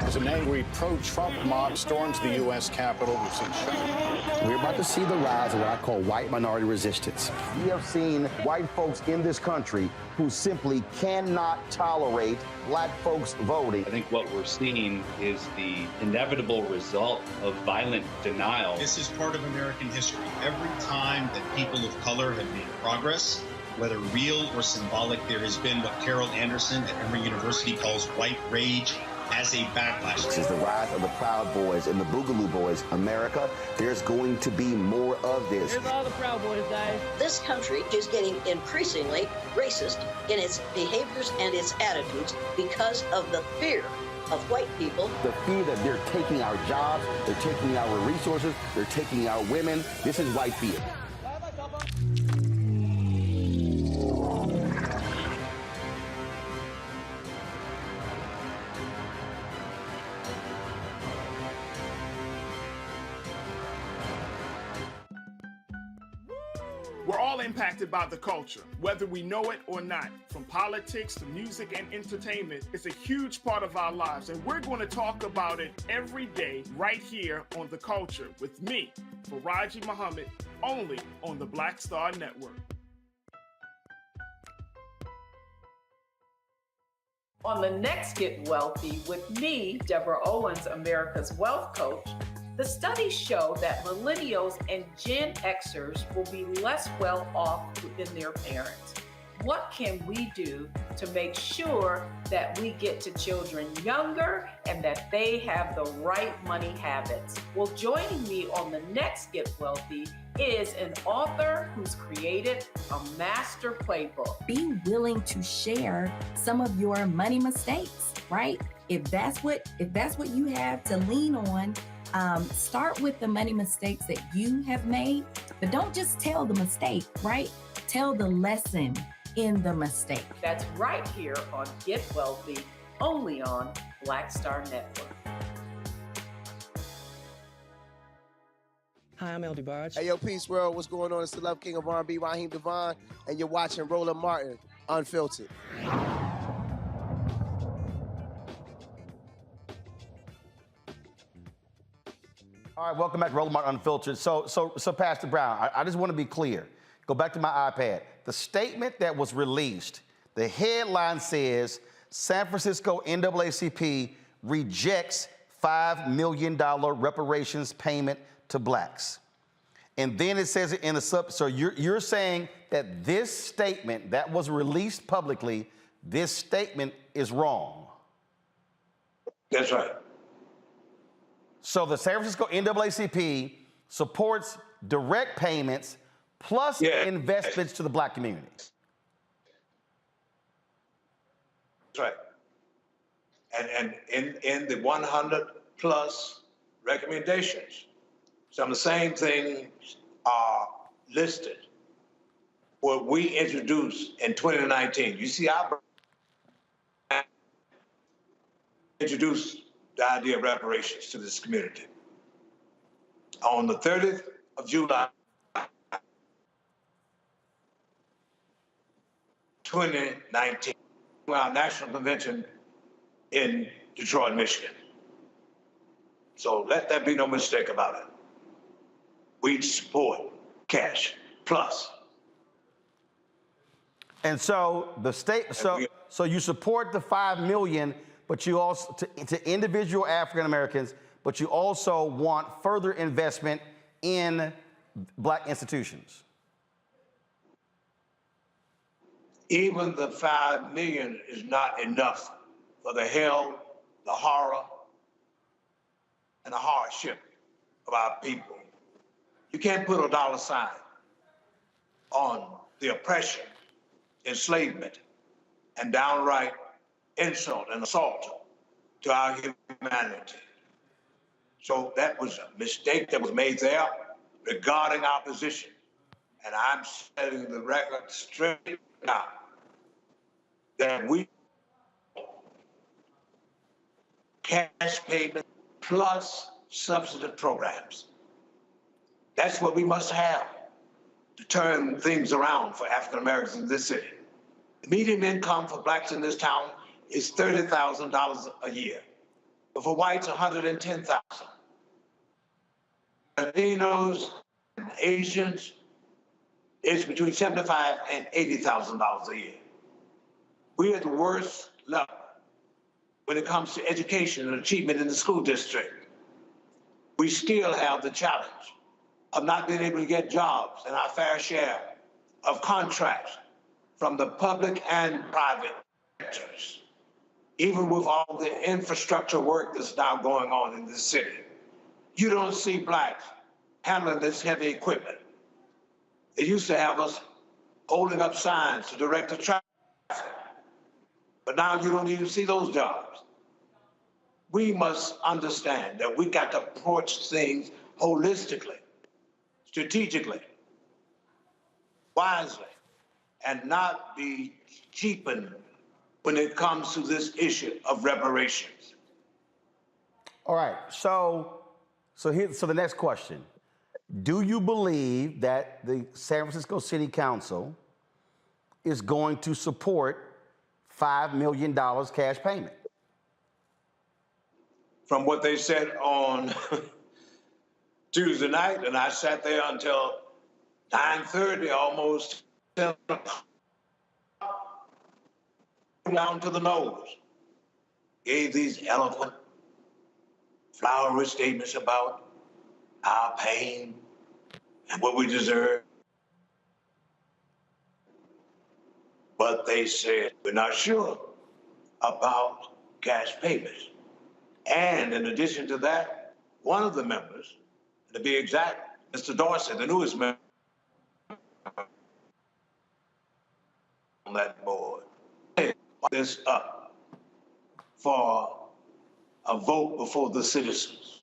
As an angry pro-Trump mob storms the U.S. Capitol, we've seen shooting. We're about to see the rise of what I call white minority resistance. We have seen white folks in this country who simply cannot tolerate black folks voting. I think what we're seeing is the inevitable result of violent denial. This is part of American history. Every time that people of color have made progress, whether real or symbolic, there has been what Carol Anderson at Emory University calls white rage as a backlash. This is the rise of the Proud Boys and the Boogaloo Boys. America, there's going to be more of this. Here's all the Proud Boys, guys. This country is getting increasingly racist in its behaviors and its attitudes because of the fear of white people. The fear that they're taking our jobs, they're taking our resources, they're taking our women. This is white fear. We're all impacted by the culture, whether we know it or not. From politics to music and entertainment, it's a huge part of our lives, and we're going to talk about it every day right here on The Culture with me, Faraji Muhammad, only on the Black Star Network. On the next Get Wealthy with me, Deborah Owens, America's Wealth Coach, the studies show that millennials and Gen Xers will be less well off than their parents. What can we do to make sure that we get to children younger and that they have the right money habits? Well, joining me on the next Get Wealthy is an author who's created a master playbook. Be willing to share some of your money mistakes, right? If that's what you have to lean on, Start with the money mistakes that you have made, but don't just tell the mistake, right? Tell the lesson in the mistake. That's right here on Get Wealthy, only on Black Star Network. Hi, I'm El DeBarge. Hey, yo, Peace World, what's going on? It's the Love King of R&B, Raheem Devon, and you're watching Roland Martin, Unfiltered. All right, welcome back to Roland Martin Unfiltered. So Pastor Brown, I just want to be clear. Go back to my iPad. The statement that was released, the headline says, San Francisco NAACP rejects $5 million reparations payment to blacks. And then it says it in the so you're saying that this statement that was released publicly, this statement is wrong. That's right. So the San Francisco NAACP supports direct payments plus investments to the black community. That's right. And in the 100 plus recommendations, some of the same things are listed. What we introduced in 2019. You see, I introduced the idea of reparations to this community. On the 30th of July, 2019, our national convention in Detroit, Michigan. So let there be no mistake about it. We support cash plus. And so the state, so you support the $5 million, but you also to individual African Americans, but you also want further investment in black institutions. Even the $5 million is not enough for the hell, the horror, and the hardship of our people. You can't put a dollar sign on the oppression, enslavement, and downright insult and assault to our humanity. So that was a mistake that was made there regarding our position. And I'm setting the record straight now that we cash payment plus subsidy programs. That's what we must have to turn things around for African Americans in this city. The median income for blacks in this town is $30,000 a year, but for whites, $110,000. Latinos and Asians, it's between $75,000 and $80,000 a year. We're at the worst level when it comes to education and achievement in the school district. We still have the challenge of not being able to get jobs and our fair share of contracts from the public and private sectors, even with all the infrastructure work that's now going on in this city. You don't see blacks handling this heavy equipment. They used to have us holding up signs to direct the traffic, but now you don't even see those jobs. We must understand that we got to approach things holistically, strategically, wisely, and not be cheapened when it comes to this issue of reparations. All right, so the next question. Do you believe that the San Francisco City Council is going to support $5 million cash payment? From what they said on Tuesday night, and I sat there until 9:30, almost 10 o'clock, down to the nose, gave these eloquent, flowery statements about our pain and what we deserve. But they said, we're not sure about cash payments. And in addition to that, one of the members, to be exact, Mr. Dorsey, the newest member on that board, this up for a vote before the citizens.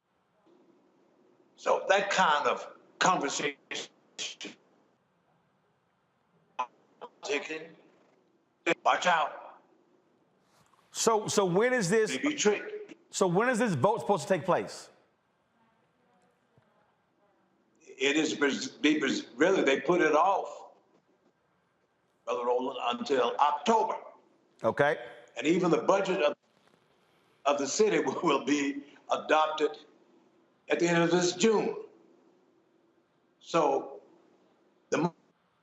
So that kind of conversation, watch out. So when is this? They be tricked. So when is this vote supposed to take place? It is really, they put it off, Brother Roland, until October. Okay. And even the budget of the city will be adopted at the end of this June. So the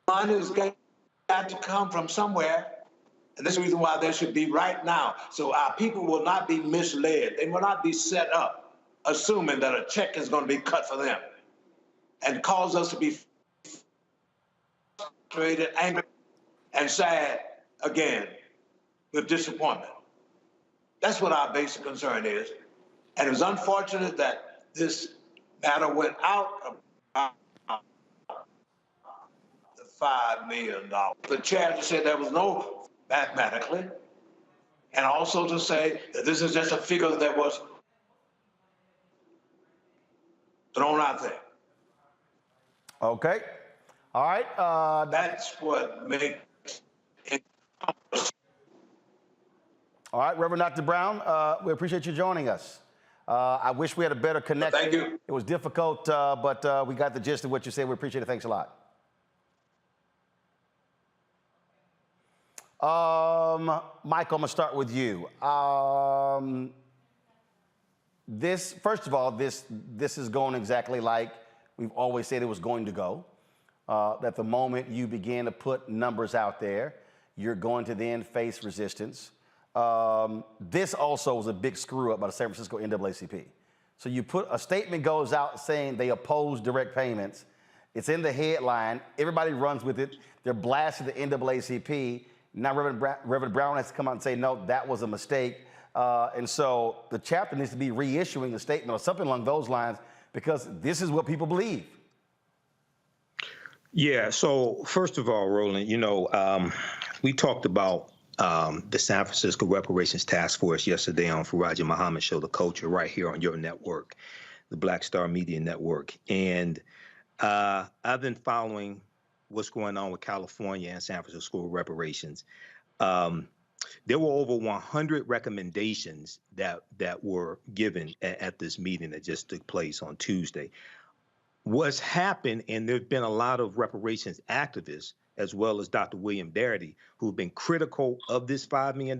money has got to come from somewhere. And this is the reason why there should be right now. So our people will not be misled. They will not be set up assuming that a check is going to be cut for them and cause us to be frustrated, angry, and sad again with disappointment. That's what our basic concern is. And it was unfortunate that this matter went out about the $5 million. The chair just said there was no mathematically, and also to say that this is just a figure that was thrown out there. Okay. All right. That's what makes it. All right, Reverend Dr. Brown, we appreciate you joining us. I wish we had a better connection. Thank you. It was difficult, but we got the gist of what you said. We appreciate it. Thanks a lot. Michael, I'm gonna start with you. First of all, this is going exactly like we've always said it was going to go. That the moment you begin to put numbers out there, you're going to then face resistance. This also was a big screw up by the San Francisco NAACP. So you put a statement goes out saying they oppose direct payments. It's in the headline. Everybody runs with it. They're blasting the NAACP. Now Reverend Brown has to come out and say, no, that was a mistake. And so the chapter needs to be reissuing a statement or something along those lines because this is what people believe. Yeah. So first of all, Roland, we talked about the San Francisco Reparations Task Force yesterday on Faraja Muhammad's show, The Culture, right here on your network, the Black Star Media Network. And I've been following what's going on with California and San Francisco reparations. There were over 100 recommendations that were given at this meeting that just took place on Tuesday. What's happened, and there's been a lot of reparations activists, as well as Dr. William Darity, who've been critical of this $5 million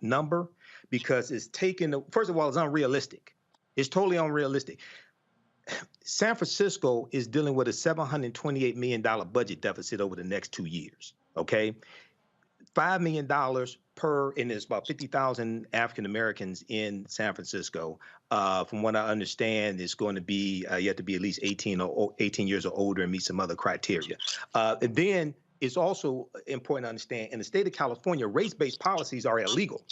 number because it's taken, first of all, it's unrealistic. It's totally unrealistic. San Francisco is dealing with a $728 million budget deficit over the next 2 years, okay? $5 million per, and there's about 50,000 African Americans in San Francisco. From what I understand, it's going to be, you have to be at least 18 years or older and meet some other criteria. And then it's also important to understand, in the state of California, race-based policies are illegal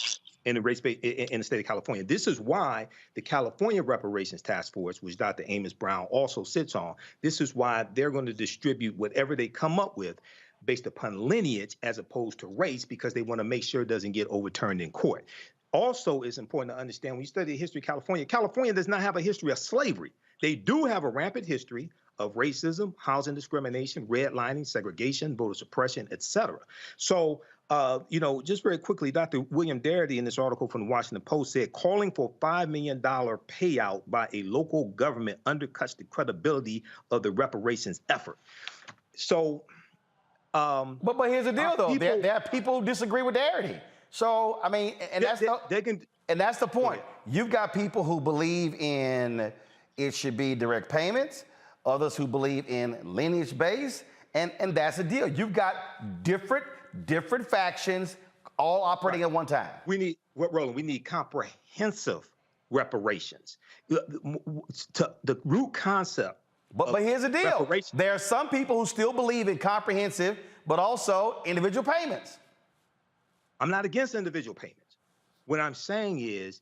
in the state of California. This is why the California Reparations Task Force, which Dr. Amos Brown also sits on, this is why they're going to distribute whatever they come up with based upon lineage as opposed to race, because they want to make sure it doesn't get overturned in court. Also, it's important to understand when you study the history of California, California does not have a history of slavery. They do have a rampant history of racism, housing discrimination, redlining, segregation, voter suppression, etc. So, just very quickly, Dr. William Darity in this article from the Washington Post said, calling for $5 million payout by a local government undercuts the credibility of the reparations effort. So, but here's the deal, though. There are people who disagree with Darity. So, I mean, and that's the point. You've got people who believe in it should be direct payments, others who believe in lineage-based, and that's the deal. You've got different factions all operating at one time. Roland, we need comprehensive reparations. The root concept. But here's the deal. There are some people who still believe in comprehensive, but also individual payments. I'm not against individual payments. What I'm saying is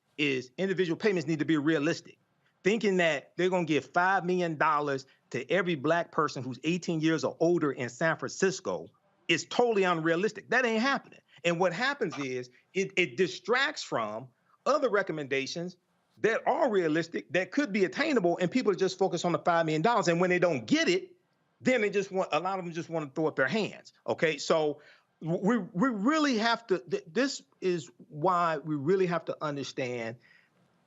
individual payments need to be realistic. Thinking that they're going to give $5 million to every black person who's 18 years or older in San Francisco is totally unrealistic. That ain't happening. And what happens is it distracts from other recommendations that are realistic, that could be attainable, and people just focus on the $5 million. And when they don't get it, then they just want, a lot of them just want to throw up their hands. Okay, so we really have to, this is why we really have to understand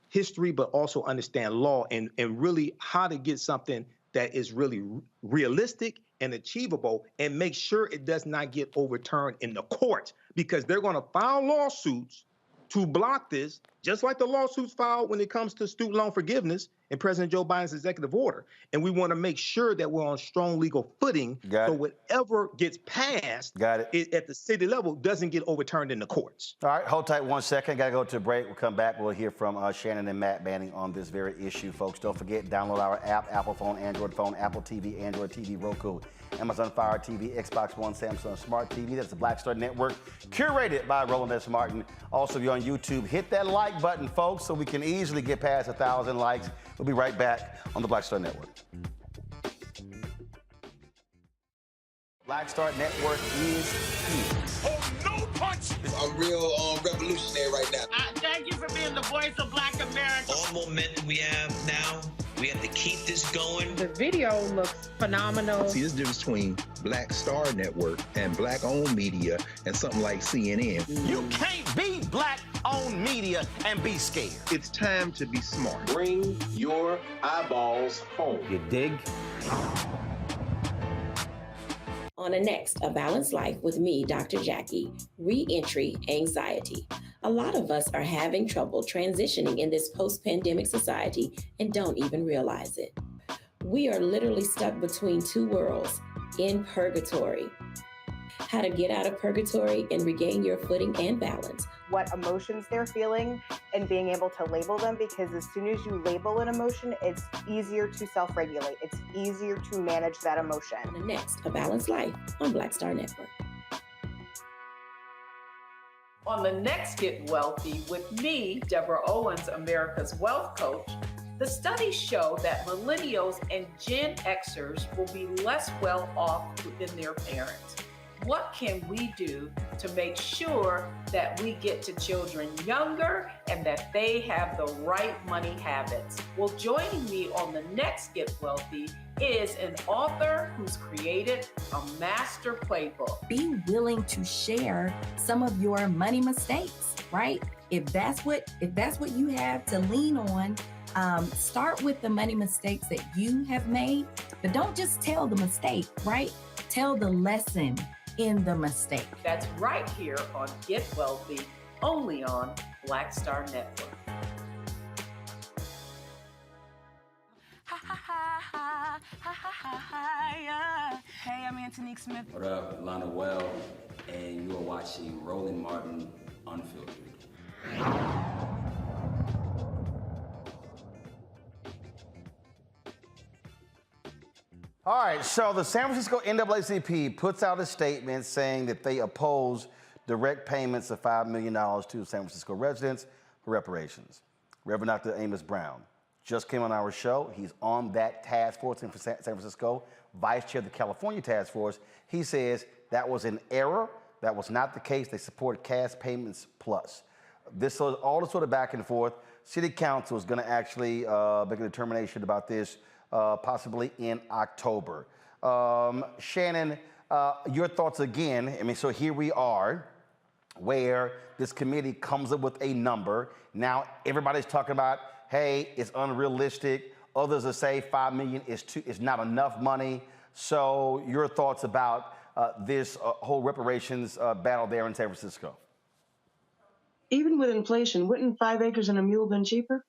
history, but also understand law and really how to get something that is really realistic and achievable, and make sure it does not get overturned in the court, because they're going to file lawsuits to block this, just like the lawsuits filed when it comes to student loan forgiveness and President Joe Biden's executive order. And we want to make sure that we're on strong legal footing, so whatever gets passed at the city level doesn't get overturned in the courts. All right, hold tight 1 second. Got to go to a break. We'll come back. We'll hear from Shannon and Matt Banning on this very issue, folks. Don't forget, download our app, Apple phone, Android phone, Apple TV, Android TV, Roku, Amazon Fire TV, Xbox One, Samsung Smart TV. That's the Black Star Network, curated by Roland S. Martin. Also, if you're on YouTube, hit that like button, folks, so we can easily get past 1,000 likes. We'll be right back on the Black Star Network. Black Star Network is here. Oh, no punch! I'm real revolutionary right now. Thank you for being the voice of Black America. All momentum we have now, we have to keep this going. The video looks phenomenal. See, this difference between Black Star Network and Black-owned media and something like CNN. You can't be Black-owned media and be scared. It's time to be smart. Bring your eyeballs home. You dig? On the next A Balanced Life with me, Dr. Jackie, re-entry anxiety. A lot of us are having trouble transitioning in this post-pandemic society and don't even realize it. We are literally stuck between two worlds, in purgatory. How to get out of purgatory and regain your footing and balance. What emotions they're feeling and being able to label them, because as soon as you label an emotion, it's easier to self-regulate. It's easier to manage that emotion. On the next A Balanced Life on Black Star Network. On the next Get Wealthy with me, Deborah Owens, America's Wealth Coach, the studies show that millennials and Gen Xers will be less well off than their parents. What can we do to make sure that we get to children younger and that they have the right money habits? Well, joining me on the next Get Wealthy is an author who's created a master playbook. Be willing to share some of your money mistakes, right? If that's what you have to lean on, start with the money mistakes that you have made, but don't just tell the mistake, right? Tell the lesson in the mistake. That's right here on Get Wealthy, only on Black Star Network. Hey, I'm Antonique Smith. What up, Lana Well, and you are watching Roland Martin Unfiltered. All right, so the San Francisco NAACP puts out a statement saying that they oppose direct payments of $5 million to San Francisco residents for reparations. Reverend Dr. Amos Brown just came on our show. He's on that task force in San Francisco, vice chair of the California task force. He says that was an error. That was not the case. They support cash payments plus. This was all the sort of back and forth. City Council is going to actually make a determination about this possibly in October. Shannon, your thoughts again. I mean, so here we are where this committee comes up with a number. Now everybody's talking about, hey, it's unrealistic. Others will say $5 million is not enough money. So your thoughts about this whole reparations battle there in San Francisco? Even with inflation, wouldn't 5 acres and a mule been cheaper?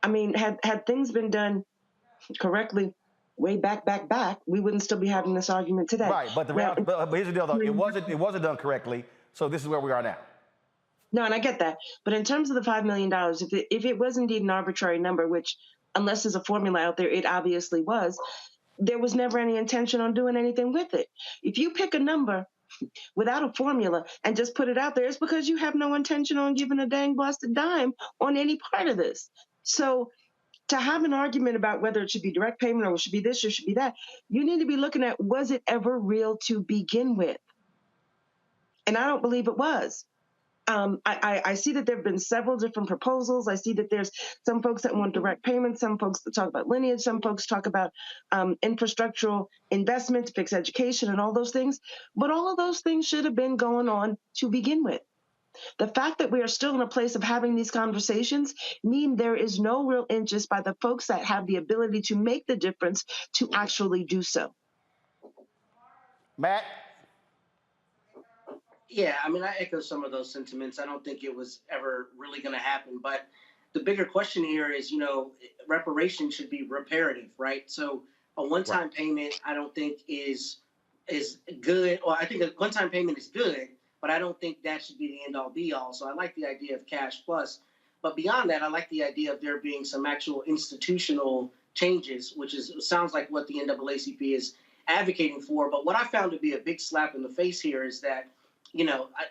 I mean, had things been done correctly way back, we wouldn't still be having this argument today. Right, but but here's the deal, though. It wasn't done correctly, so this is where we are now. No, and I get that. But in terms of the $5 million, if it was indeed an arbitrary number, which unless there's a formula out there, it obviously was, there was never any intention on doing anything with it. If you pick a number without a formula and just put it out there, it's because you have no intention on giving a dang blasted dime on any part of this. So to have an argument about whether it should be direct payment or it should be this or should be that, you need to be looking at, was it ever real to begin with? And I don't believe it was. I see that there have been several different proposals. I see that there's some folks that want direct payments, some folks that talk about lineage, some folks talk about infrastructural investment to fix education and all those things. But all of those things should have been going on to begin with. The fact that we are still in a place of having these conversations mean there is no real interest by the folks that have the ability to make the difference to actually do so. Matt? Yeah, I mean, I echo some of those sentiments. I don't think it was ever really going to happen. But the bigger question here is, reparation should be reparative, right? So a one-time payment, I don't think is good. Well, I think a one-time payment is good, but I don't think that should be the end-all, be-all. So I like the idea of cash plus. But beyond that, I like the idea of there being some actual institutional changes, which sounds like what the NAACP is advocating for. But what I found to be a big slap in the face here is that,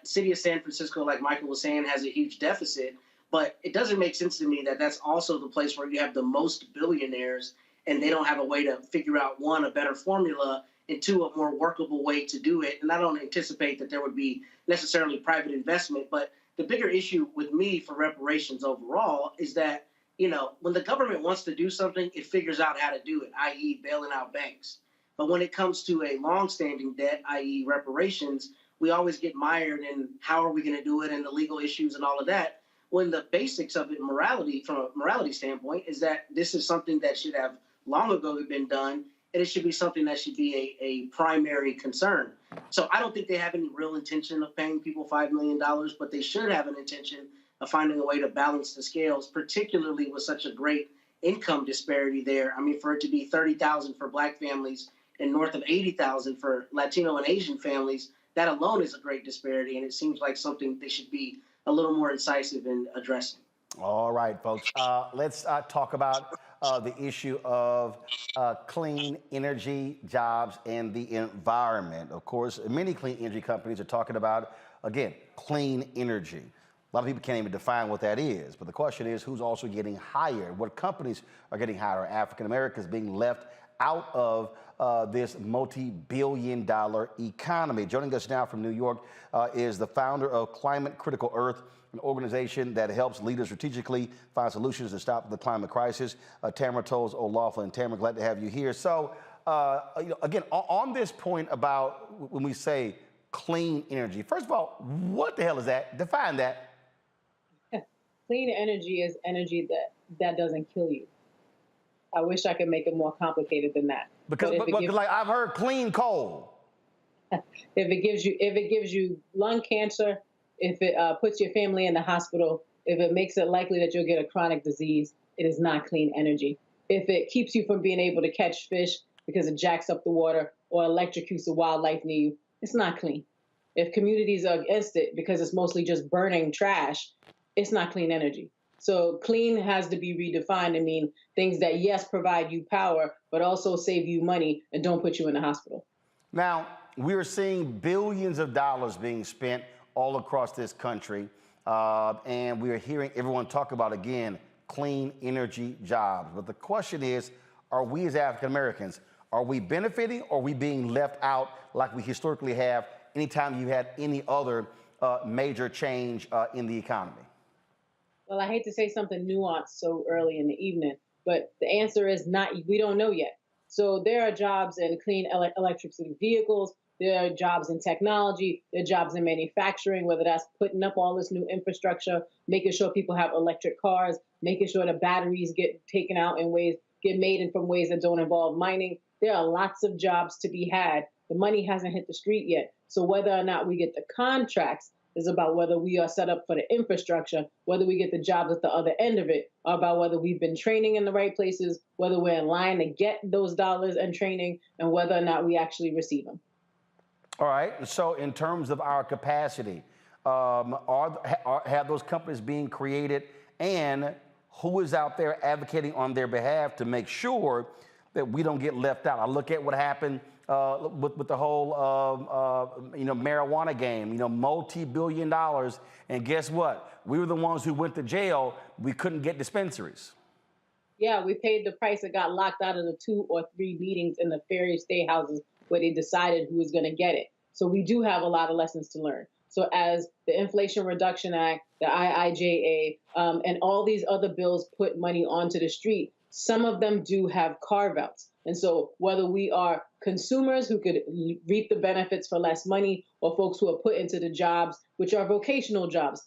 city of San Francisco, like Michael was saying, has a huge deficit, but it doesn't make sense to me that that's also the place where you have the most billionaires and they don't have a way to figure out, one, a better formula, and two, a more workable way to do it. And I don't anticipate that there would be necessarily private investment, but the bigger issue with me for reparations overall is that, when the government wants to do something, it figures out how to do it, i.e. bailing out banks. But when it comes to a longstanding debt, i.e. reparations, we always get mired in how are we going to do it and the legal issues and all of that, when the basics of it, from a morality standpoint, is that this is something that should have long ago been done, and it should be something that should be a primary concern. So I don't think they have any real intention of paying people $5 million, but they should have an intention of finding a way to balance the scales, particularly with such a great income disparity there. I mean, for it to be $30,000 for Black families and north of $80,000 for Latino and Asian families, that alone is a great disparity, and it seems like something they should be a little more incisive in addressing. All right, folks. Let's talk about the issue of clean energy, jobs, and the environment. Of course, many clean energy companies are talking about, again, clean energy. A lot of people can't even define what that is. But the question is, who's also getting hired? What companies are getting hired? Are African Americans being left out of this multi-billion-dollar economy? Joining us now from New York is the founder of Climate Critical Earth, an organization that helps leaders strategically find solutions to stop the climate crisis. Tamara Toles O'Laughlin. Tamara, glad to have you here. So, again, on this point about when we say clean energy, first of all, what the hell is that? Define that. Clean energy is energy that doesn't kill you. I wish I could make it more complicated than that. Because like I've heard clean coal. If it gives you lung cancer, if it puts your family in the hospital, if it makes it likely that you'll get a chronic disease, it is not clean energy. If it keeps you from being able to catch fish because it jacks up the water or electrocutes the wildlife near you, it's not clean. If communities are against it because it's mostly just burning trash, it's not clean energy. So clean has to be redefined to mean things that, yes, provide you power, but also save you money and don't put you in the hospital. Now, we are seeing billions of dollars being spent all across this country, and we are hearing everyone talk about, again, clean energy jobs. But the question is, are we as African Americans, are we benefiting or are we being left out like we historically have anytime you had any other major change in the economy? Well, I hate to say something nuanced so early in the evening, but the answer is not, we don't know yet. So there are jobs in clean electric vehicles, there are jobs in technology, there are jobs in manufacturing, whether that's putting up all this new infrastructure, making sure people have electric cars, making sure the batteries get taken out in ways, get made in from ways that don't involve mining. There are lots of jobs to be had. The money hasn't hit the street yet. So whether or not we get the contracts is about whether we are set up for the infrastructure, whether we get the jobs at the other end of it, or about whether we've been training in the right places, whether we're in line to get those dollars and training, and whether or not we actually receive them. All right. So in terms of our capacity, have those companies being created, and who is out there advocating on their behalf to make sure that we don't get left out? I look at what happened with the whole marijuana game, multi-billion dollars, and guess what? We were the ones who went to jail. We couldn't get dispensaries. Yeah, we paid the price and got locked out of the 2 or 3 meetings in the various state houses where they decided who was going to get it. So we do have a lot of lessons to learn. So as the Inflation Reduction Act, the IIJA, and all these other bills put money onto the street, some of them do have carve-outs. And so whether we are consumers who could reap the benefits for less money, or folks who are put into the jobs, which are vocational jobs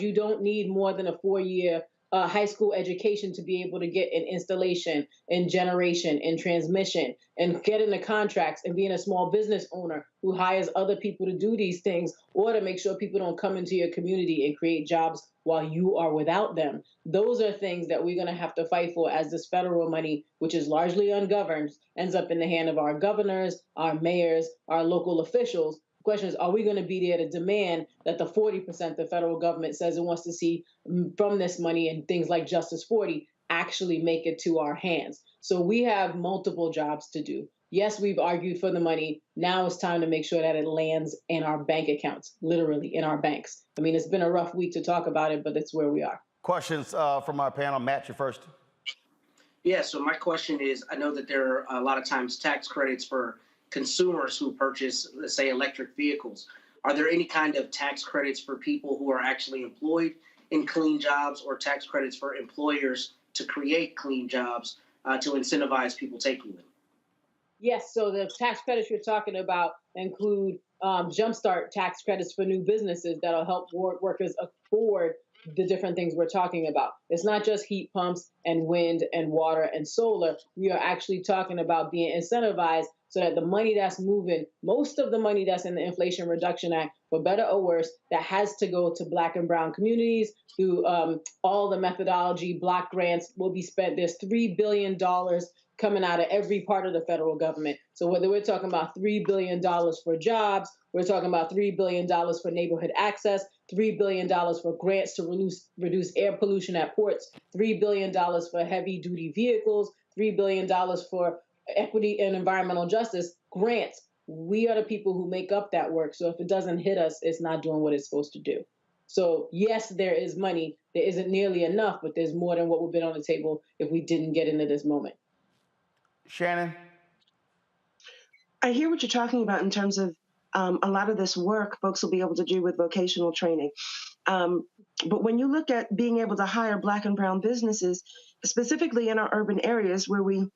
you don't need more than a 4-year high school education to be able to get in installation, in generation, in transmission, and get into contracts and being a small business owner who hires other people to do these things, or to make sure people don't come into your community and create jobs while you are without them. Those are things that we're going to have to fight for as this federal money, which is largely ungoverned, ends up in the hand of our governors, our mayors, our local officials. The question is, are we going to be there to demand that the 40% the federal government says it wants to see from this money and things like Justice 40 actually make it to our hands? So we have multiple jobs to do. Yes, we've argued for the money. Now it's time to make sure that it lands in our bank accounts, literally in our banks. I mean, it's been a rough week to talk about it, but it's where we are. Questions from our panel. Matt, you first. Yeah, so my question is, I know that there are a lot of times tax credits for consumers who purchase, let's say, electric vehicles. Are there any kind of tax credits for people who are actually employed in clean jobs, or tax credits for employers to create clean jobs to incentivize people taking them? Yes, so the tax credits you're talking about include jumpstart tax credits for new businesses that'll help workers afford the different things we're talking about. It's not just heat pumps and wind and water and solar. We are actually talking about being incentivized so that the money that's moving, most of the money that's in the Inflation Reduction Act, for better or worse, that has to go to Black and brown communities through all the methodology, block grants will be spent. There's $3 billion coming out of every part of the federal government. So whether we're talking about $3 billion for jobs, we're talking about $3 billion for neighborhood access, $3 billion for grants to reduce air pollution at ports, $3 billion for heavy duty vehicles, $3 billion for equity and environmental justice grants. We are the people who make up that work. So if it doesn't hit us, it's not doing what it's supposed to do. So yes, there is money. There isn't nearly enough, but there's more than what would be on the table if we didn't get into this moment. Shannon? I hear what you're talking about in terms of a lot of this work folks will be able to do with vocational training. But when you look at being able to hire Black and brown businesses, specifically in our urban areas where we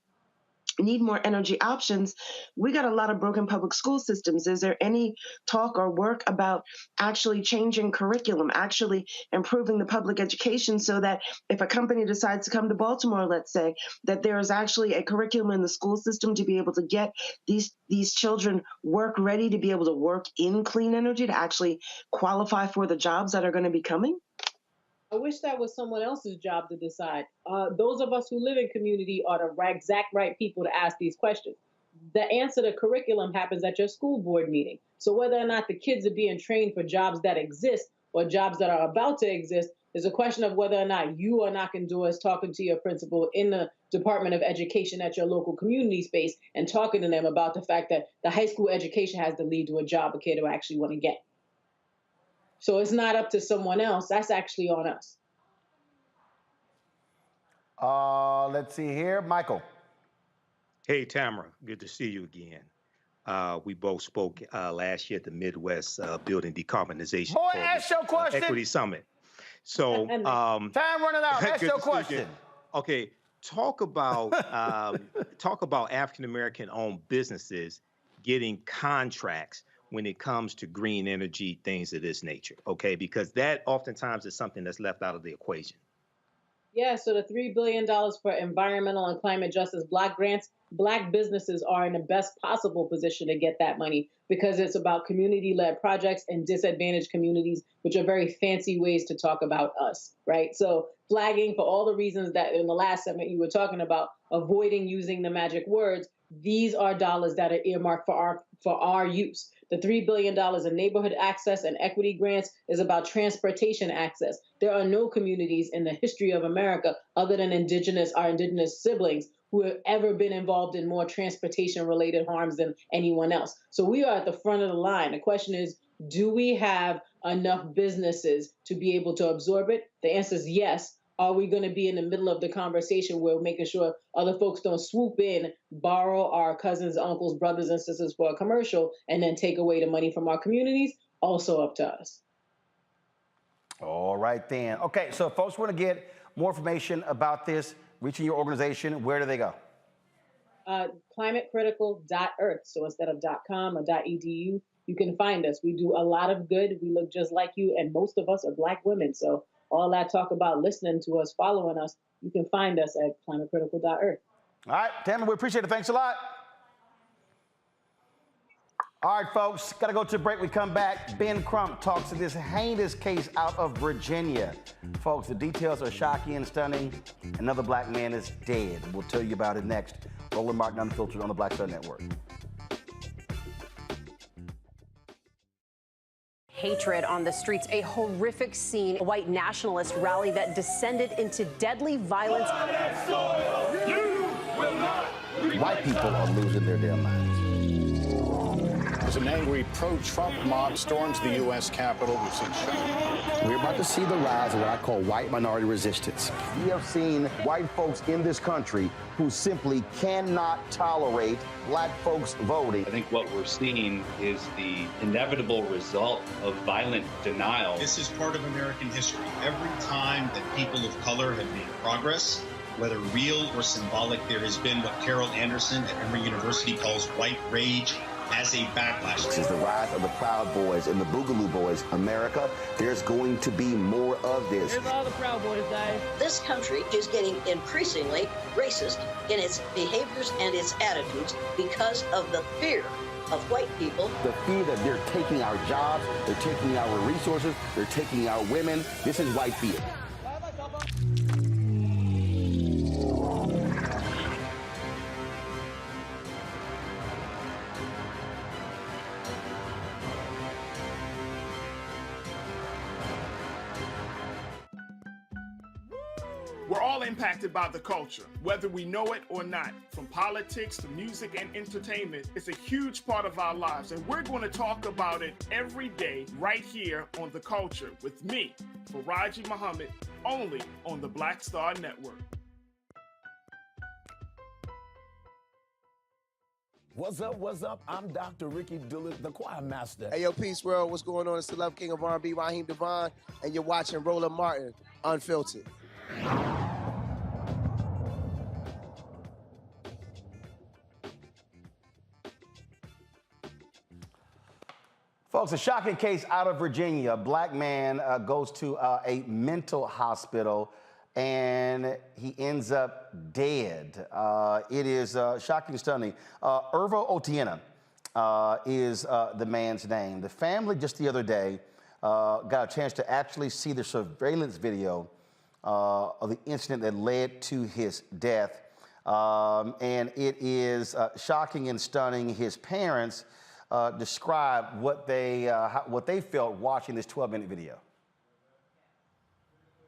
need more energy options, we got a lot of broken public school systems. Is there any talk or work about actually changing curriculum, actually improving the public education so that if a company decides to come to Baltimore, let's say, that there is actually a curriculum in the school system to be able to get these children work ready to be able to work in clean energy, to actually qualify for the jobs that are going to be coming? I wish that was someone else's job to decide. Those of us who live in community are the exact right people to ask these questions. The answer to curriculum happens at your school board meeting. So whether or not the kids are being trained for jobs that exist or jobs that are about to exist is a question of whether or not you are knocking doors, talking to your principal in the Department of Education at your local community space and talking to them about the fact that the high school education has to lead to a job a kid will actually want to get. So it's not up to someone else. That's actually on us. Let's see here. Michael. Hey, Tamara. Good to see you again. We both spoke last year at the Midwest Building Decarbonization Boy, ask your question. Equity Summit. So time running out. Ask your question. Okay, talk about African American owned businesses getting contracts when it comes to green energy, things of this nature, okay? Because that oftentimes is something that's left out of the equation. Yeah, so the $3 billion for environmental and climate justice block grants, Black businesses are in the best possible position to get that money because it's about community-led projects in disadvantaged communities, which are very fancy ways to talk about us, right? So flagging for all the reasons that in the last segment you were talking about, avoiding using the magic words, these are dollars that are earmarked for our use. The $3 billion in neighborhood access and equity grants is about transportation access. There are no communities in the history of America other than our indigenous siblings who have ever been involved in more transportation-related harms than anyone else. So we are at the front of the line. The question is, do we have enough businesses to be able to absorb it? The answer is yes. Are we going to be in the middle of the conversation where we're making sure other folks don't swoop in, borrow our cousins, uncles, brothers, and sisters for a commercial, and then take away the money from our communities? also up to us. All right, then. Okay, so if folks want to get more information about this, reaching your organization, where do they go? Climatecritical.earth. So instead of .com or .edu, you can find us. We do a lot of good. We look just like you, and most of us are Black women. So all that talk about listening to us, following us, you can find us at climatecritical.earth. All right, Tammy, we appreciate it. Thanks a lot. All right, folks, got to go to a break. We come back. Ben Crump talks to this heinous case out of Virginia. Folks, the details are shocking and stunning. Another Black man is dead. We'll tell you about it next. Roland Martin Unfiltered on the Black Star Network. Hatred on the streets, a horrific scene, a white nationalist rally that descended into deadly violence. White people are losing their damn minds. As an angry pro-Trump mob storms the U.S. Capitol, we've seen shooting. We're about to see the rise of what I call white minority resistance. We have seen white folks in this country who simply cannot tolerate Black folks voting. I think what we're seeing is the inevitable result of violent denial. This is part of American history. Every time that people of color have made progress, whether real or symbolic, there has been what Carol Anderson at Emory University calls white rage as a backlash. This is the rise of the Proud Boys and the Boogaloo Boys. America, there's going to be more of this. Here's all the Proud Boys, guys. This country is getting increasingly racist in its behaviors and its attitudes because of the fear of white people. The fear that they're taking our jobs, they're taking our resources, they're taking our women. This is white fear. We're all impacted by the culture, whether we know it or not. From politics to music and entertainment, it's a huge part of our lives, and we're going to talk about it every day right here on The Culture with me, Faraji Muhammad, only on the Black Star Network. What's up, what's up? I'm Dr. Ricky Dillard, the choir master. Hey, yo, Peace World, what's going on? It's the Love King of R&B, Raheem Devon, and you're watching Roland Martin, Unfiltered. Folks, a shocking case out of Virginia. A Black man goes to a mental hospital and he ends up dead. It is shocking and stunning. Irvo Otieno is the man's name. The family just the other day got a chance to actually see the surveillance video of the incident that led to his death. And it is shocking and stunning. His parents describe what they felt watching this 12-minute video.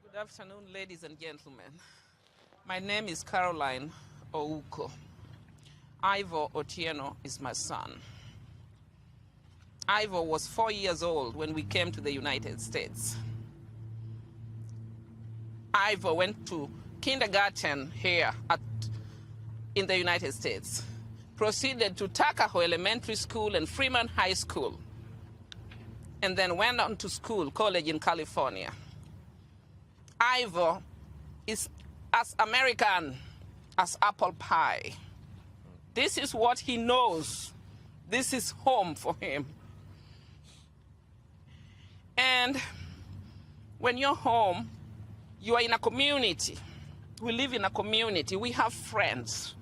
Good afternoon, ladies and gentlemen. My name is Caroline Ouko. Irvo Otieno is my son. Irvo was 4 years old when we came to the United States. Irvo went to kindergarten here in the United States, proceeded to Tuckahoe Elementary School and Freeman High School, and then went on to college in California. Irvo is as American as apple pie. This is what he knows. This is home for him. And when you're home, you are in a community. We live in a community. We have friends.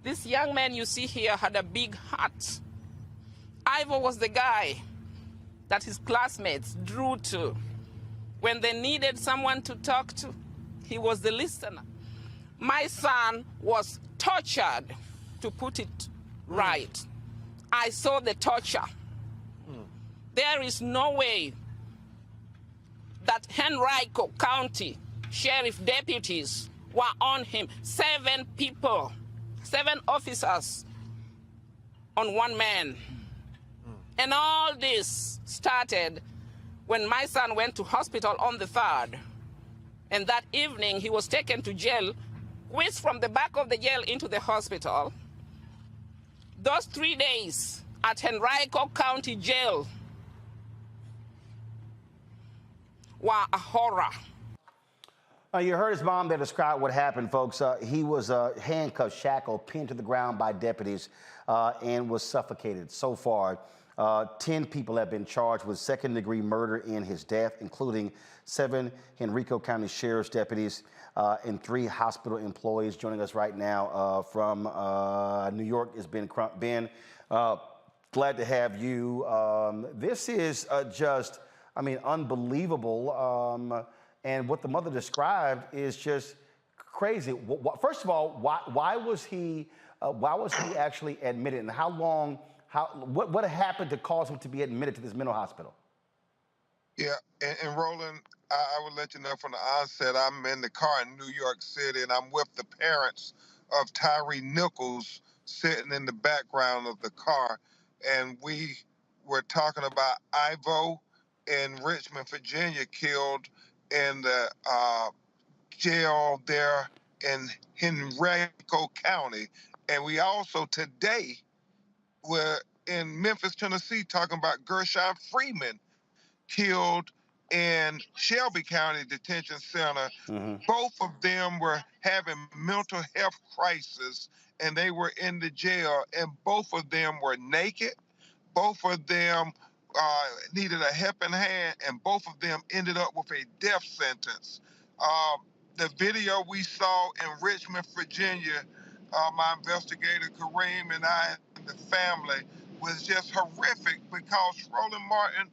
This young man you see here had a big heart. Irvo was the guy that his classmates drew to. When they needed someone to talk to, he was the listener. My son was tortured, to put it right. I saw the torture. There is no way that Henrico County sheriff deputies were on him. 7 people, 7 officers on one man. And all this started when my son went to hospital on the 3rd. And that evening, he was taken to jail, whisked from the back of the jail into the hospital. Those 3 days at Henrico County Jail, wa a horror. You heard his mom there describe what happened, folks. He was handcuffed, shackled, pinned to the ground by deputies, and was suffocated. So far, 10 people have been charged with second-degree murder in his death, including 7 Henrico County Sheriff's deputies and 3 hospital employees. Joining us right now from New York is Ben Crump. Ben, glad to have you. This is just, I mean, unbelievable. And what the mother described is just crazy. First of all, why was he actually admitted, and how long? What happened to cause him to be admitted to this mental hospital? Yeah, and Roland, I would let you know from the onset, I'm in the car in New York City, and I'm with the parents of Tyree Nichols sitting in the background of the car, and we were talking about Ivo in Richmond, Virginia, killed in the jail there in Henrico County. And we also today were in Memphis, Tennessee, talking about Gershon Freeman, killed in Shelby County Detention Center. Both of them were having mental health crisis, and they were in the jail, and both of them were naked. Both of them needed a helping hand, and both of them ended up with a death sentence. The video we saw in Richmond, Virginia, my investigator Kareem and I and the family, was just horrific, because Roland Martin,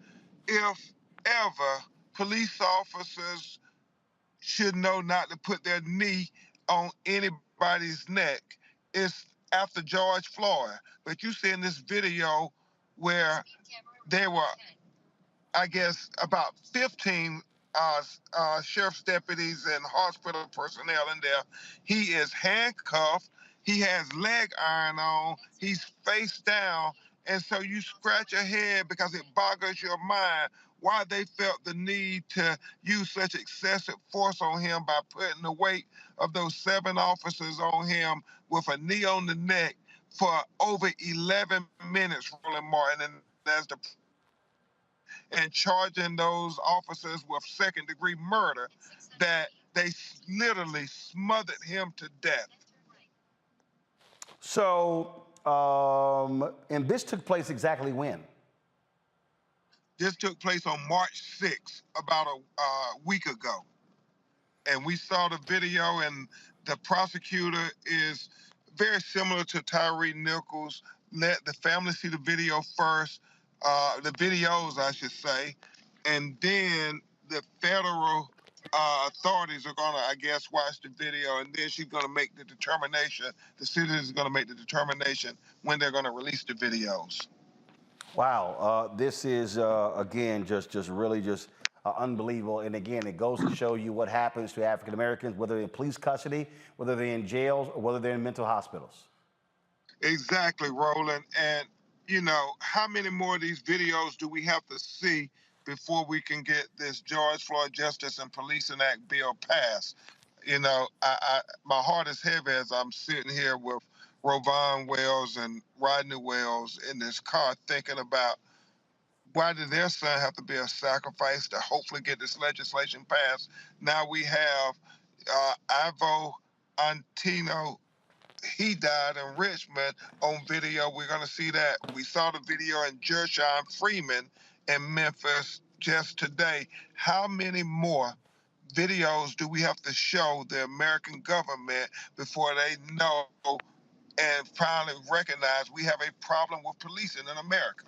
if ever, police officers should know not to put their knee on anybody's neck. It's after George Floyd. But you see in this video where there were, I guess, about 15 sheriff's deputies and hospital personnel in there. He is handcuffed. He has leg iron on. He's face down. And so you scratch your head, because it boggles your mind why they felt the need to use such excessive force on him by putting the weight of those 7 officers on him with a knee on the neck for over 11 minutes, Roland Martin, and charging those officers with second-degree murder, that they literally smothered him to death. So, and this took place exactly when? This took place on March 6th, about a week ago. And we saw the video, and the prosecutor is very similar to Tyree Nichols. Let the family see the video first, the videos, I should say, and then the federal authorities are gonna, I guess, watch the video, and then she's gonna make the determination, the citizen is gonna make the determination when they're gonna release the videos. Wow, this is, again, just really just unbelievable. And again, it goes to show you what happens to African Americans, whether they're in police custody, whether they're in jails, or whether they're in mental hospitals. Exactly, Roland. And, you know, how many more of these videos do we have to see before we can get this George Floyd Justice and Policing Act bill passed? You know, my heart is heavy as I'm sitting here with Rovon Wells and Rodney Wells in this car, thinking about, why did their son have to be a sacrifice to hopefully get this legislation passed? Now we have Ivo Antino. He died in Richmond on video. We're going to see that. We saw the video in Gershon Freeman in Memphis just today. How many more videos do we have to show the American government before they know and finally recognize we have a problem with policing in America?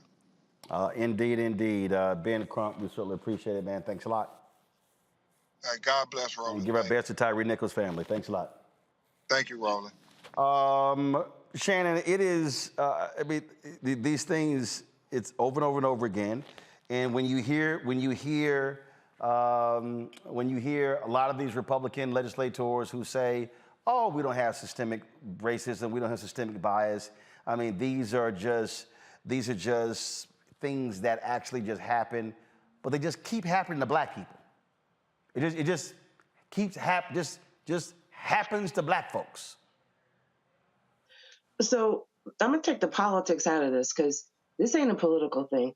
Indeed, indeed. Ben Crump, we certainly appreciate it, man. Thanks a lot. God bless, Roland. And give our best to Tyree Nichols' family. Thanks a lot. Thank you, Roland. Shannon, it is, I mean, these things, it's over and over and over again. And when you hear a lot of these Republican legislators who say, oh, we don't have systemic racism, we don't have systemic bias. I mean, these are just things that actually just happen, but they just keep happening to black people. It just keeps just happens to black folks. So I'm gonna take the politics out of this, because this ain't a political thing.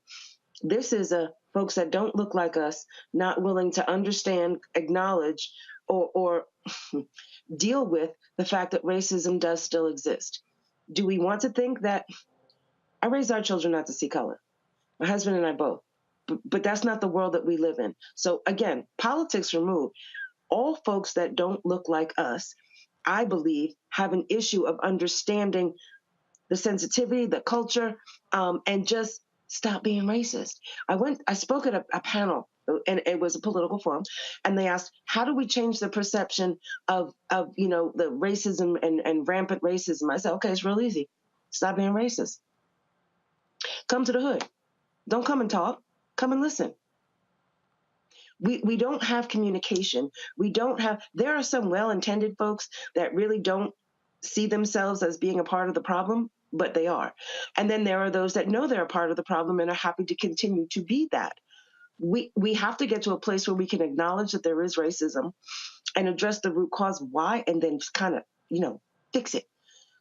This is a folks that don't look like us, not willing to understand, acknowledge, or deal with the fact that racism does still exist. Do we want to think that I raised our children not to see color? My husband and I both. But that's not the world that we live in. So again, politics removed, all folks that don't look like us, I believe, have an issue of understanding the sensitivity, the culture, and just stop being racist. I spoke at a panel, and it was a political forum, and they asked, how do we change the perception of the racism and rampant racism? I said, okay, it's real easy. Stop being racist. Come to the hood. Don't come and talk. Come and listen. We don't have communication. There are some well-intended folks that really don't see themselves as being a part of the problem, but they are. And then there are those that know they're a part of the problem and are happy to continue to be that. We have to get to a place where we can acknowledge that there is racism and address the root cause why, and then just kind of, fix it.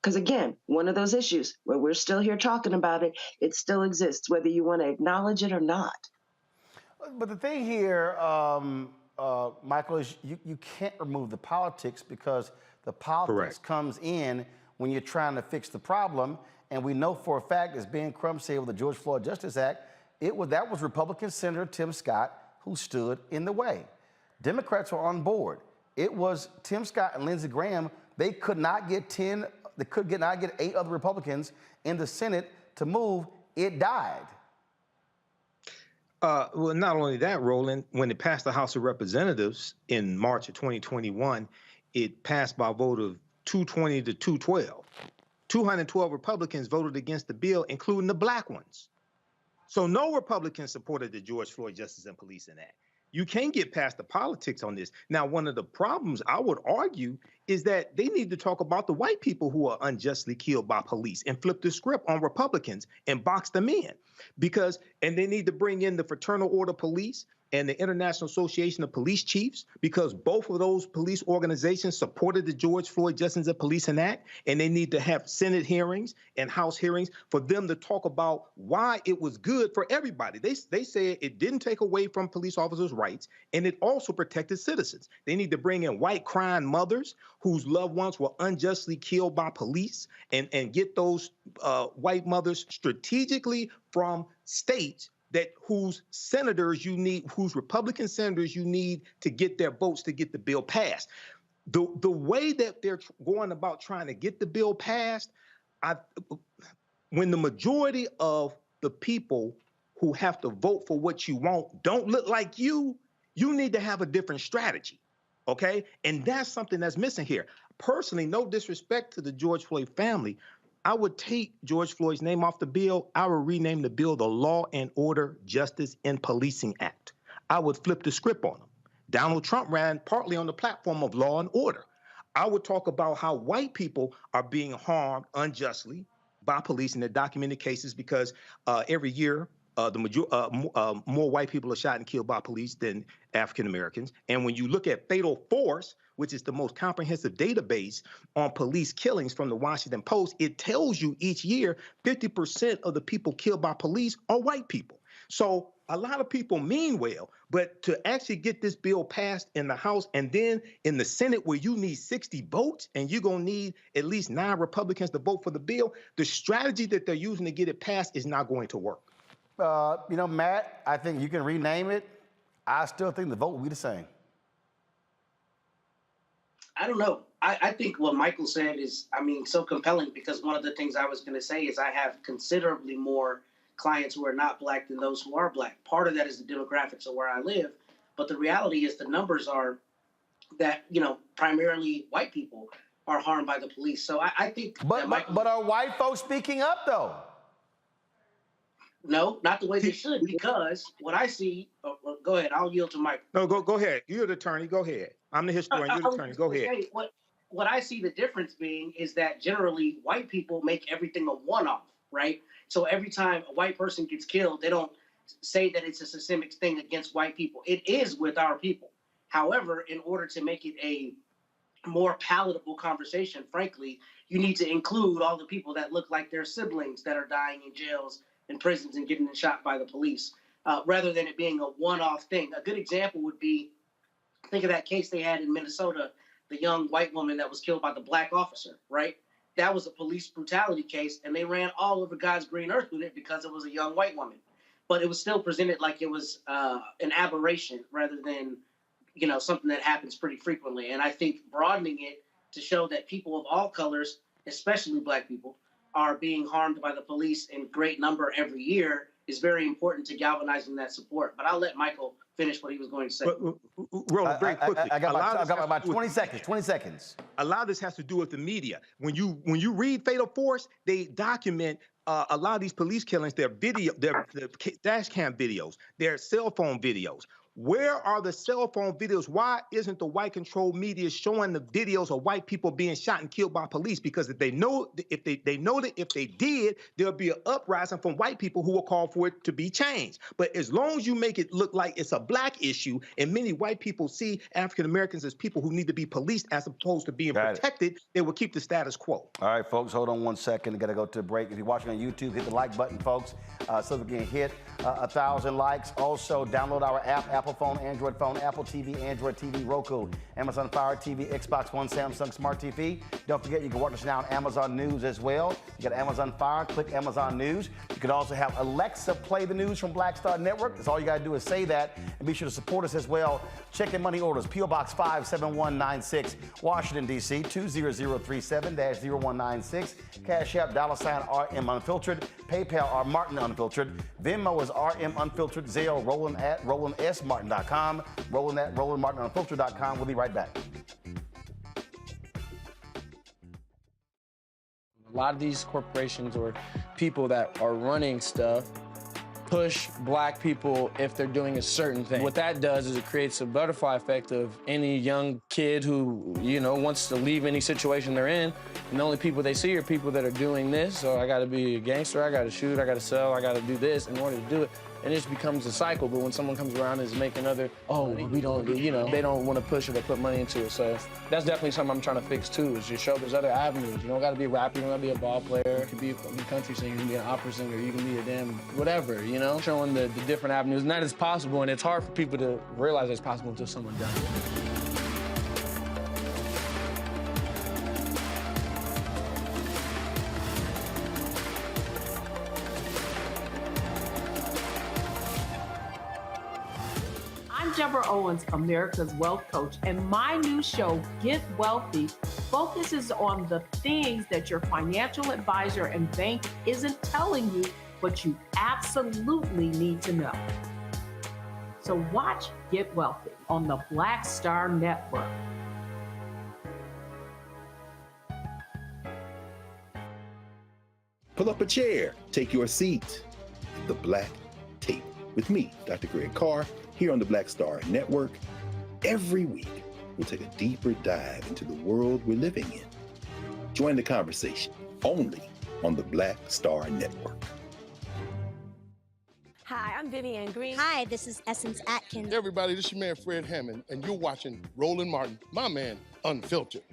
Because again, one of those issues where we're still here talking about it, it still exists, whether you want to acknowledge it or not. But the thing here, Michael, is you can't remove the politics, because the politics comes in when you're trying to fix the problem. And we know for a fact, as Ben Crum said with the George Floyd Justice Act, that was Republican Senator Tim Scott who stood in the way. Democrats were on board. It was Tim Scott and Lindsey Graham. They could not get 8 other Republicans in the Senate to move. It died. Well, not only that, Roland, when it passed the House of Representatives in March of 2021, it passed by a vote of 220 to 212. 212 Republicans voted against the bill, including the black ones. So no Republicans supported the George Floyd Justice and Policing Act. You can't get past the politics on this. Now, one of the problems I would argue is that they need to talk about the white people who are unjustly killed by police and flip the script on Republicans and box them in. And they need to bring in the Fraternal Order Police and the International Association of Police Chiefs, because both of those police organizations supported the George Floyd Justice and Policing Act, and they need to have Senate hearings and House hearings for them to talk about why it was good for everybody. They said it didn't take away from police officers' rights, and it also protected citizens. They need to bring in white crying mothers whose loved ones were unjustly killed by police, and get those white mothers strategically from states whose senators you need, whose Republican senators you need to get their votes to get the bill passed. The way that they're going about trying to get the bill passed, when the majority of the people who have to vote for what you want don't look like you need to have a different strategy, okay? And that's something that's missing here. Personally, no disrespect to the George Floyd family, I would take George Floyd's name off the bill. I would rename the bill the Law and Order Justice and Policing Act. I would flip the script on them. Donald Trump ran partly on the platform of law and order. I would talk about how white people are being harmed unjustly by police in their documented cases, because every year more white people are shot and killed by police than African Americans. And when you look at fatal force, which is the most comprehensive database on police killings from the Washington Post, it tells you each year 50% of the people killed by police are white people. So a lot of people mean well, but to actually get this bill passed in the House and then in the Senate, where you need 60 votes and you're going to need at least 9 Republicans to vote for the bill, the strategy that they're using to get it passed is not going to work. Matt, I think you can rename it. I still think the vote will be the same. I don't know. I think what Michael said is, so compelling, because one of the things I was going to say is I have considerably more clients who are not black than those who are black. Part of that is the demographics of where I live. But the reality is the numbers are that, primarily white people are harmed by the police. So I think. But are white folks speaking up, though? No, not the way they should, because what I see. Go ahead. I'll yield to Mike. No, go ahead. You're the attorney. Go ahead. I'm the historian. You're the attorney. Go ahead. What I see the difference being is that generally white people make everything a one-off, right? So every time a white person gets killed, they don't say that it's a systemic thing against white people. It is with our people. However, in order to make it a more palatable conversation, frankly, you need to include all the people that look like their siblings that are dying in jails and prisons and getting shot by the police. rather than it being a one-off thing. A good example would be, think of that case they had in Minnesota, the young white woman that was killed by the black officer, right? That was a police brutality case, and they ran all over God's green earth with it because it was a young white woman. But it was still presented like it was an aberration rather than, something that happens pretty frequently. And I think broadening it to show that people of all colors, especially black people, are being harmed by the police in great number every year is very important to galvanizing that support. But I'll let Michael finish what he was going to say. Roland, very quickly. I got about 20 seconds. 20 seconds. A lot of this has to do with the media. When you read Fatal Force, they document a lot of these police killings. Their dash cam videos, their cell phone videos. Where are the cell phone videos? Why isn't the white-controlled media showing the videos of white people being shot and killed by police? Because if they know that if they did, there'll be an uprising from white people who will call for it to be changed. But as long as you make it look like it's a black issue, and many white people see African Americans as people who need to be policed as opposed to being protected, they will keep the status quo. All right, folks, hold on 1 second. We got to go to a break. If you're watching on YouTube, hit the like button, folks, so we can hit 1,000 likes. Also, download our app, Apple phone, Android phone, Apple TV, Android TV, Roku, Amazon Fire TV, Xbox One, Samsung Smart TV. Don't forget, you can watch us now on Amazon News as well. You got Amazon Fire, click Amazon News. You can also have Alexa play the news from Black Star Network. That's all you got to do is say that, and be sure to support us as well. Check in money orders, P.O. Box 57196, Washington, D.C., 20037-0196. Cash App, $RM Unfiltered. PayPal, R Martin Unfiltered. Venmo is RM Unfiltered. Zelle, Roland at RolandSMartin.com. Roland at RolandMartinUnfiltered.com. We'll be right back. A lot of these corporations or people that are running stuff push black people if they're doing a certain thing. What that does is it creates a butterfly effect of any young kid who, wants to leave any situation they're in, and the only people they see are people that are doing this. So I gotta be a gangster, I gotta shoot, I gotta sell, I gotta do this in order to do it. And it just becomes a cycle. But when someone comes around and is making we don't, they don't want to push it or put money into it. So that's definitely something I'm trying to fix too, is just show there's other avenues. You don't gotta be a rapper, you don't gotta be a ball player, you can be a country singer, you can be an opera singer, you can be a damn whatever, showing the different avenues. And that is possible, and it's hard for people to realize it's possible until someone does it. Deborah Owens, America's Wealth Coach, and my new show, Get Wealthy, focuses on the things that your financial advisor and bank isn't telling you, but you absolutely need to know. So watch Get Wealthy on the Black Star Network. Pull up a chair, take your seat. The Black Tape with me, Dr. Greg Carr, here on the Black Star Network. Every week, we'll take a deeper dive into the world we're living in. Join the conversation only on the Black Star Network. Hi, I'm Vivian Green. Hi, this is Essence Atkins. Hey everybody, this is your man Fred Hammond, and you're watching Roland Martin, my man, Unfiltered.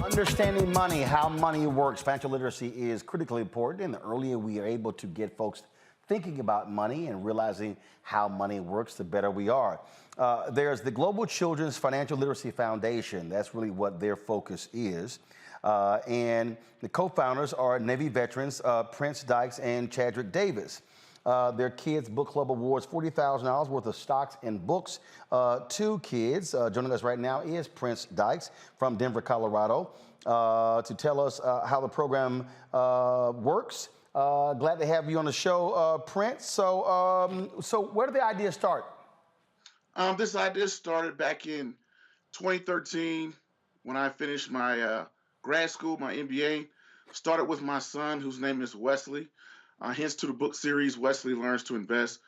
Understanding money, how money works, financial literacy is critically important, and the earlier we are able to get folks thinking about money and realizing how money works, the better we are. There's the Global Children's Financial Literacy Foundation. That's really what their focus is. And the co-founders are Navy veterans Prince Dykes and Chadrick Davis. Their Kids Book Club awards $40,000 worth of stocks and books to kids. Joining us right now is Prince Dykes from Denver, Colorado, to tell us how the program works. Glad to have you on the show, Prince. So where did the idea start? This idea started back in 2013 when I finished my grad school, my MBA. Started with my son, whose name is Wesley. Hence to the book series, Wesley Learns to Invest.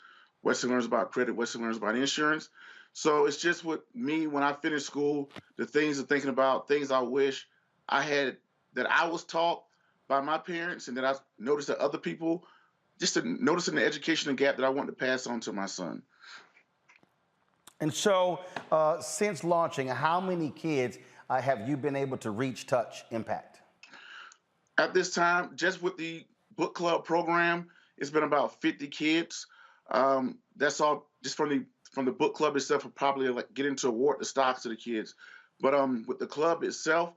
Western learns about credit, Western learns about insurance. So it's just with me when I finish school, the things I'm thinking about, things I wish I had that I was taught by my parents and that I noticed that other people, just to noticing the educational gap that I want to pass on to my son. And so, since launching, how many kids have you been able to reach, touch, impact? At this time, just with the book club program, it's been about 50 kids. That's all just from the book club itself. Will probably like get into award the stocks to the kids, but with the club itself,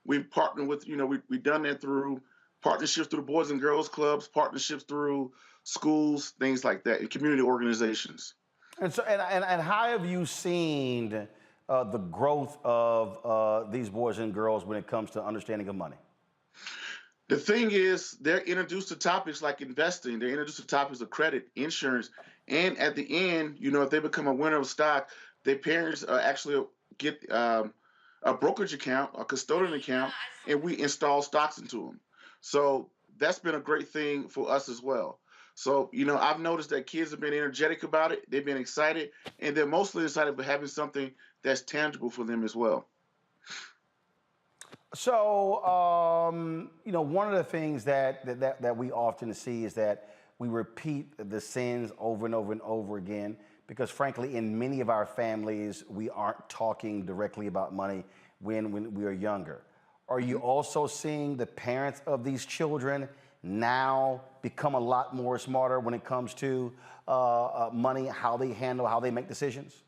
we've partnered with we've done that through partnerships through the Boys and Girls Clubs, partnerships through schools, things like that, and community organizations. And so, and how have you seen the growth of these boys and girls when it comes to understanding of money? The thing is, they're introduced to topics like investing. They're introduced to topics of credit, insurance, and at the end, if they become a winner of stock, their parents actually get a brokerage account, a custodian account, and we install stocks into them. So that's been a great thing for us as well. So, I've noticed that kids have been energetic about it. They've been excited, and they're mostly excited about having something that's tangible for them as well. So, one of the things that we often see is that we repeat the sins over and over and over again because, frankly, in many of our families, we aren't talking directly about money when we are younger. Are you also seeing the parents of these children now become a lot more smarter when it comes to money, how they handle, how they make decisions?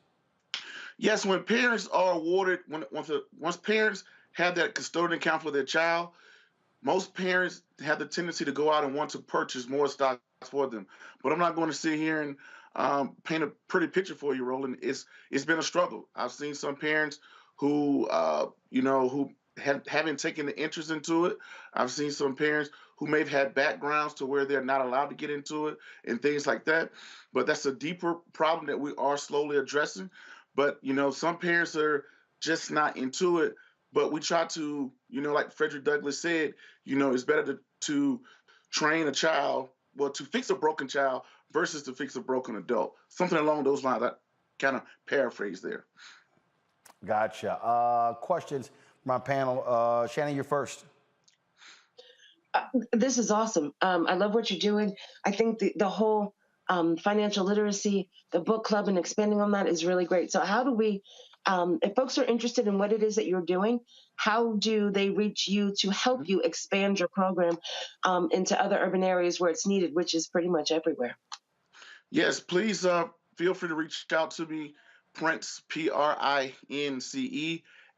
Yes, when parents are awarded, once parents have that custodian account for their child, most parents have the tendency to go out and want to purchase more stocks for them. But I'm not going to sit here and paint a pretty picture for you, Roland. It's been a struggle. I've seen some parents who who haven't taken the interest into it. I've seen some parents who may have had backgrounds to where they're not allowed to get into it and things like that. But that's a deeper problem that we are slowly addressing. But, some parents are just not into it. But we try to, like Frederick Douglass said, it's better to train a child, to fix a broken child versus to fix a broken adult. Something along those lines. I kind of paraphrase there. Gotcha. Questions from our panel. Shannon, you're first. This is awesome. I love what you're doing. I think the whole financial literacy, the book club, and expanding on that is really great. So how do we, if folks are interested in what it is that you're doing, how do they reach you to help you expand your program into other urban areas where it's needed, which is pretty much everywhere? Yes, please feel free to reach out to me, Prince, Prince,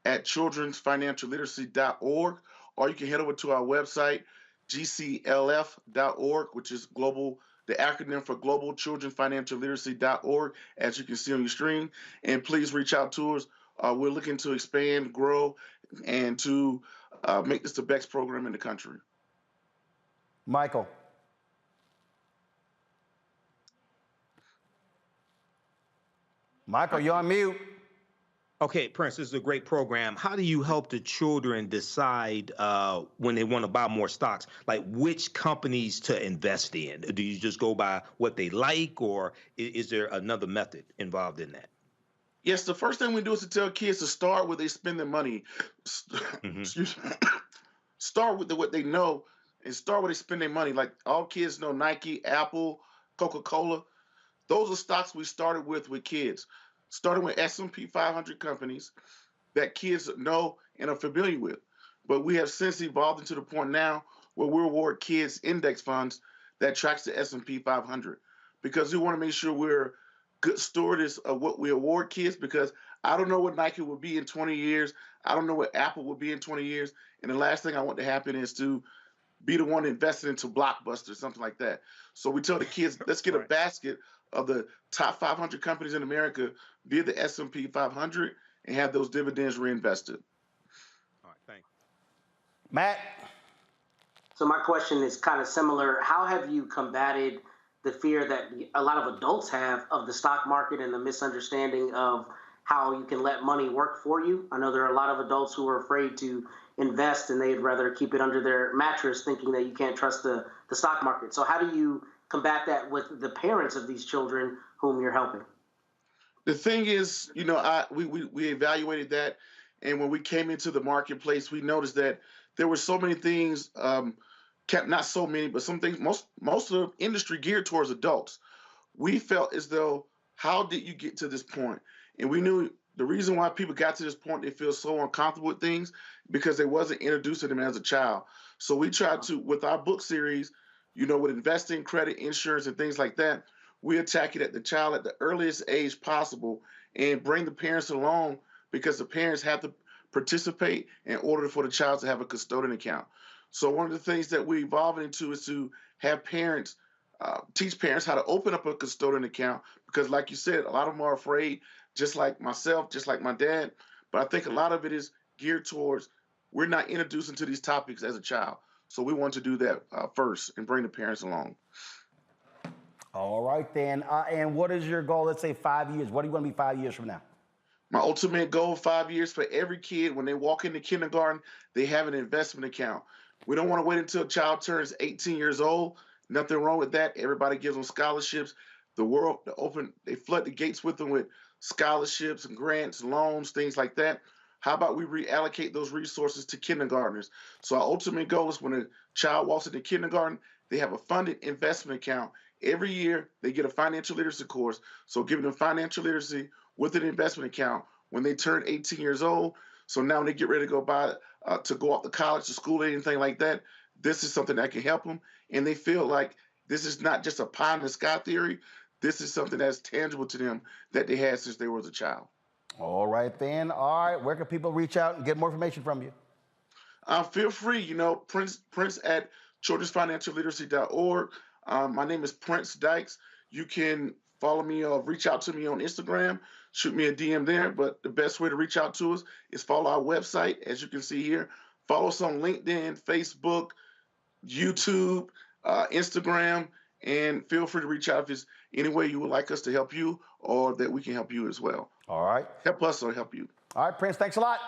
at childrensfinancialliteracy.org, or you can head over to our website, gclf.org, which is global, the acronym for Global Children Financial Literacy.org, as you can see on your screen. And please reach out to us. We're looking to expand, grow, and to make this the best program in the country. Michael. Michael, you're on mute. Okay, Prince, this is a great program. How do you help the children decide when they want to buy more stocks, like which companies to invest in? Do you just go by what they like, or is there another method involved in that? Yes, the first thing we do is to tell kids to start where they spend their money. Excuse me. Start with what they know and start where they spend their money. Like all kids know Nike, Apple, Coca-Cola. Those are stocks we started with kids. Starting with S&P 500 companies that kids know and are familiar with. But we have since evolved into the point now where we award kids index funds that tracks the S&P 500 because we want to make sure we're good stewards of what we award kids, because I don't know what Nike will be in 20 years. I don't know what Apple will be in 20 years. And the last thing I want to happen is to be the one invested into Blockbuster, something like that. So we tell the kids, let's get a basket of the top 500 companies in America via the S&P 500 and have those dividends reinvested. All right, thanks. Matt? So my question is kind of similar. How have you combated the fear that a lot of adults have of the stock market and the misunderstanding of how you can let money work for you? I know there are a lot of adults who are afraid to invest and they'd rather keep it under their mattress thinking that you can't trust the stock market. So how do you combat that with the parents of these children whom you're helping? The thing is, you know, we evaluated that, and when we came into the marketplace, we noticed that there were so many things, not so many, but some things, most of the industry geared towards adults. We felt as though, how did you get to this point? And we knew the reason why people got to this point, they feel so uncomfortable with things, because they wasn't introduced to them as a child. So we tried to, with our book series, you know, with investing, credit, insurance, and things like that, we attack it at the child at the earliest age possible and bring the parents along, because the parents have to participate in order for the child to have a custodian account. So one of the things that we evolved into is to have parents, teach parents how to open up a custodian account, because like you said, a lot of them are afraid, just like myself, just like my dad. But I think a lot of it is geared towards, we're not introducing to these topics as a child. So we want to do that first and bring the parents along. All right, then. And what is your goal? Let's say 5 years. What do you want to be 5 years from now? My ultimate goal, 5 years, for every kid, when they walk into kindergarten, they have an investment account. We don't want to wait until a child turns 18 years old. Nothing wrong with that. Everybody gives them scholarships. They flood the gates with them with scholarships and grants, loans, things like that. How about we reallocate those resources to kindergartners? So our ultimate goal is when a child walks into kindergarten, they have a funded investment account. Every year, they get a financial literacy course. So giving them financial literacy with an investment account when they turn 18 years old. So now when they get ready to go off to college, to school, anything like that, this is something that can help them. And they feel like this is not just a pie in the sky theory. This is something that's tangible to them that they had since they were a child. All right, then. All right. Where can people reach out and get more information from you? Feel free, you know, Prince at childrensfinancialliteracy.org. My name is Prince Dykes. You can follow me or reach out to me on Instagram. Shoot me a DM there. But the best way to reach out to us is follow our website, as you can see here. Follow us on LinkedIn, Facebook, YouTube, Instagram, and feel free to reach out if there's any way you would like us to help you or that we can help you as well. All right. Help us or help you. All right, Prince, thanks a lot.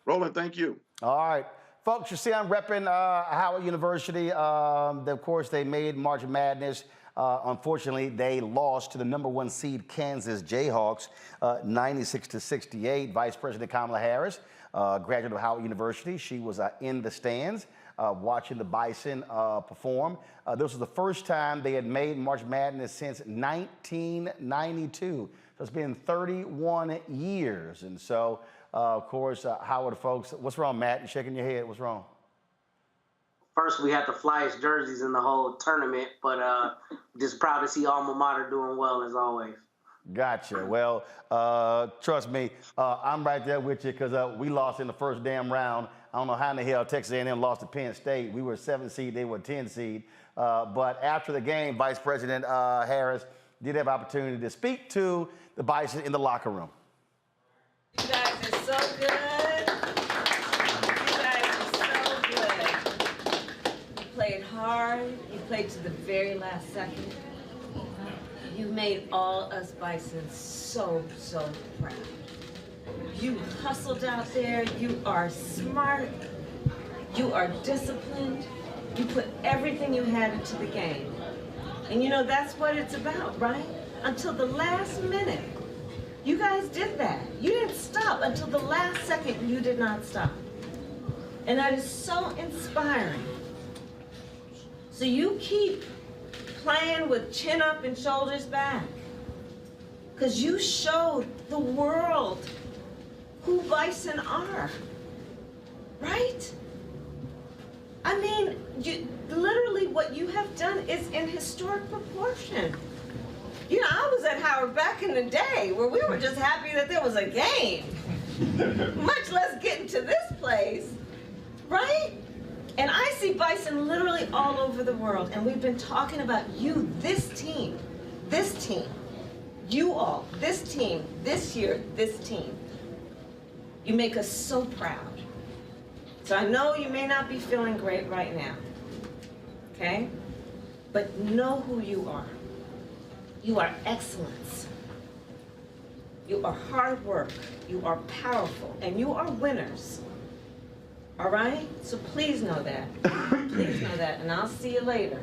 Roland, thank you. All right. Folks, you see I'm repping Howard University. Of course, they made March Madness. Unfortunately, they lost to the #1 seed Kansas Jayhawks, 96-68. Vice President Kamala Harris, graduate of Howard University. She was in the stands watching the Bison perform. This was the first time they had made March Madness since 1992. So it's been 31 years. And so, of course, Howard folks, what's wrong, Matt? You're shaking your head. What's wrong? First, we had the flyest jerseys in the whole tournament, but just proud to see alma mater doing well as always. Gotcha. Well, trust me, I'm right there with you because we lost in the first damn round. I don't know how in the hell Texas A&M lost to Penn State. We were a 7 seed, they were a 10 seed. But after the game, Vice President Harris did have opportunity to speak to the Bison in the locker room. You guys are so good. You guys are so good. You played hard. You played to the very last second. You made all us Bisons so proud. You hustled out there. You are smart. You are disciplined. You put everything you had into the game. And you know, that's what it's about, right? Until the last minute. You guys did that. You didn't stop until the last second. You did not stop. And that is so inspiring. So you keep playing with chin up and shoulders back. Because you showed the world who Bison are. Right? I mean, literally what you have done is in historic proportion. You know, I was at Howard back in the day where we were just happy that there was a game, much less getting to this place, right? And I see Bison literally all over the world, and we've been talking about you, this team, you all, this team, this year, this team. You make us so proud. So I know you may not be feeling great right now, okay? But know who you are. You are excellence. You are hard work. You are powerful. And you are winners. All right? So please know that. Please know that. And I'll see you later.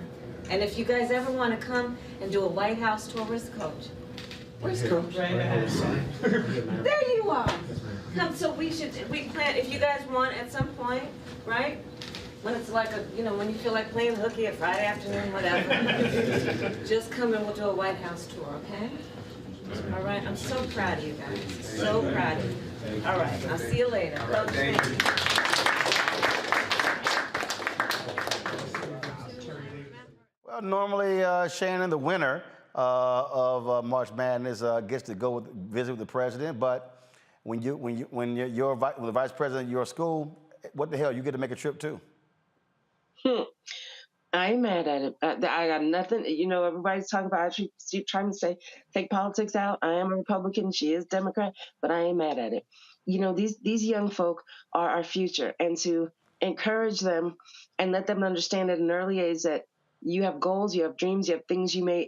And if you guys ever want to come and do a White House tour with Coach, Where's Coach? There you are. Come, so we plan, if you guys want at some point, right? When it's like when you feel like playing hooky at Friday afternoon, whatever. Just come and we'll do a White House tour, okay? All right, I'm so proud of you guys. So proud of you. All right, I'll see you later. Coach, thank you. Well, normally, Shannon, the winner of March Madness gets to go visit with the president, but when you're the vice president of your school, what the hell, you get to make a trip too. I ain't mad at it. I got nothing. Everybody's talking about, I keep trying to say, take politics out. I am a Republican. She is Democrat, but I ain't mad at it. These young folk are our future, and to encourage them and let them understand at an early age that you have goals, you have dreams, you have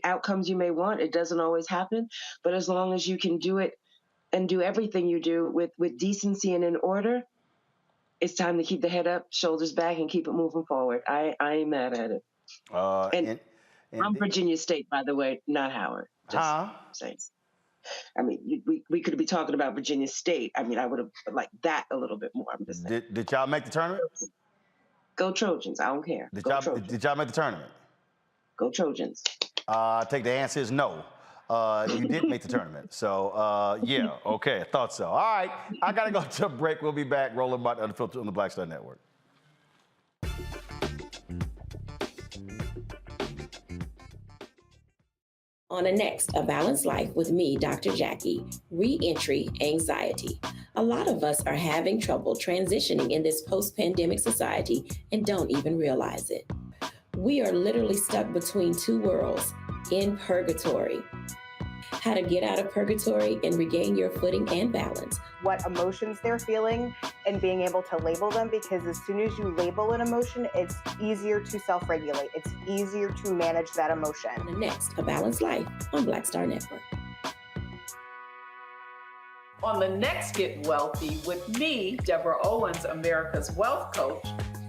outcomes you may want. It doesn't always happen, but as long as you can do it and do everything you do with decency and in order, it's time to keep the head up, shoulders back, and keep it moving forward. I ain't mad at it. And I'm Virginia State, by the way, not Howard. Just saying. I mean, we could be talking about Virginia State. I mean, I would have liked that a little bit more. I'm just saying. Did y'all make the tournament? Go Trojans. I don't care. Did y'all make the tournament? Go Trojans. I take the answer is no. You didn't make the tournament. So, yeah, okay, I thought so. All right, I got to go to a break. We'll be back. Roland Martin Unfiltered on the Black Star Network. On the next, A Balanced Life with me, Dr. Jackie, Re-entry Anxiety. A lot of us are having trouble transitioning in this post-pandemic society and don't even realize it. We are literally stuck between two worlds, in purgatory. How to get out of purgatory and regain your footing and balance. What emotions they're feeling and being able to label them, because as soon as you label an emotion, it's easier to self-regulate. It's easier to manage that emotion. On the next, A Balanced Life on Black Star Network. On the next Get Wealthy with me, Deborah Owens, America's Wealth Coach,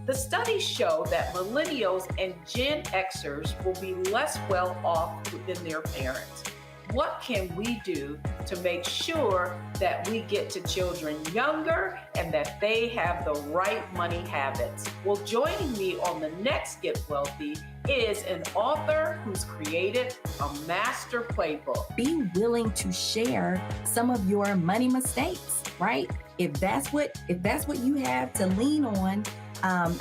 the studies show that millennials and Gen Xers will be less well off than their parents. What can we do to make sure that we get to children younger and that they have the right money habits? Well, joining me on the next Get Wealthy is an author who's created a master playbook. Be willing to share some of your money mistakes, right? If that's what you have to lean on,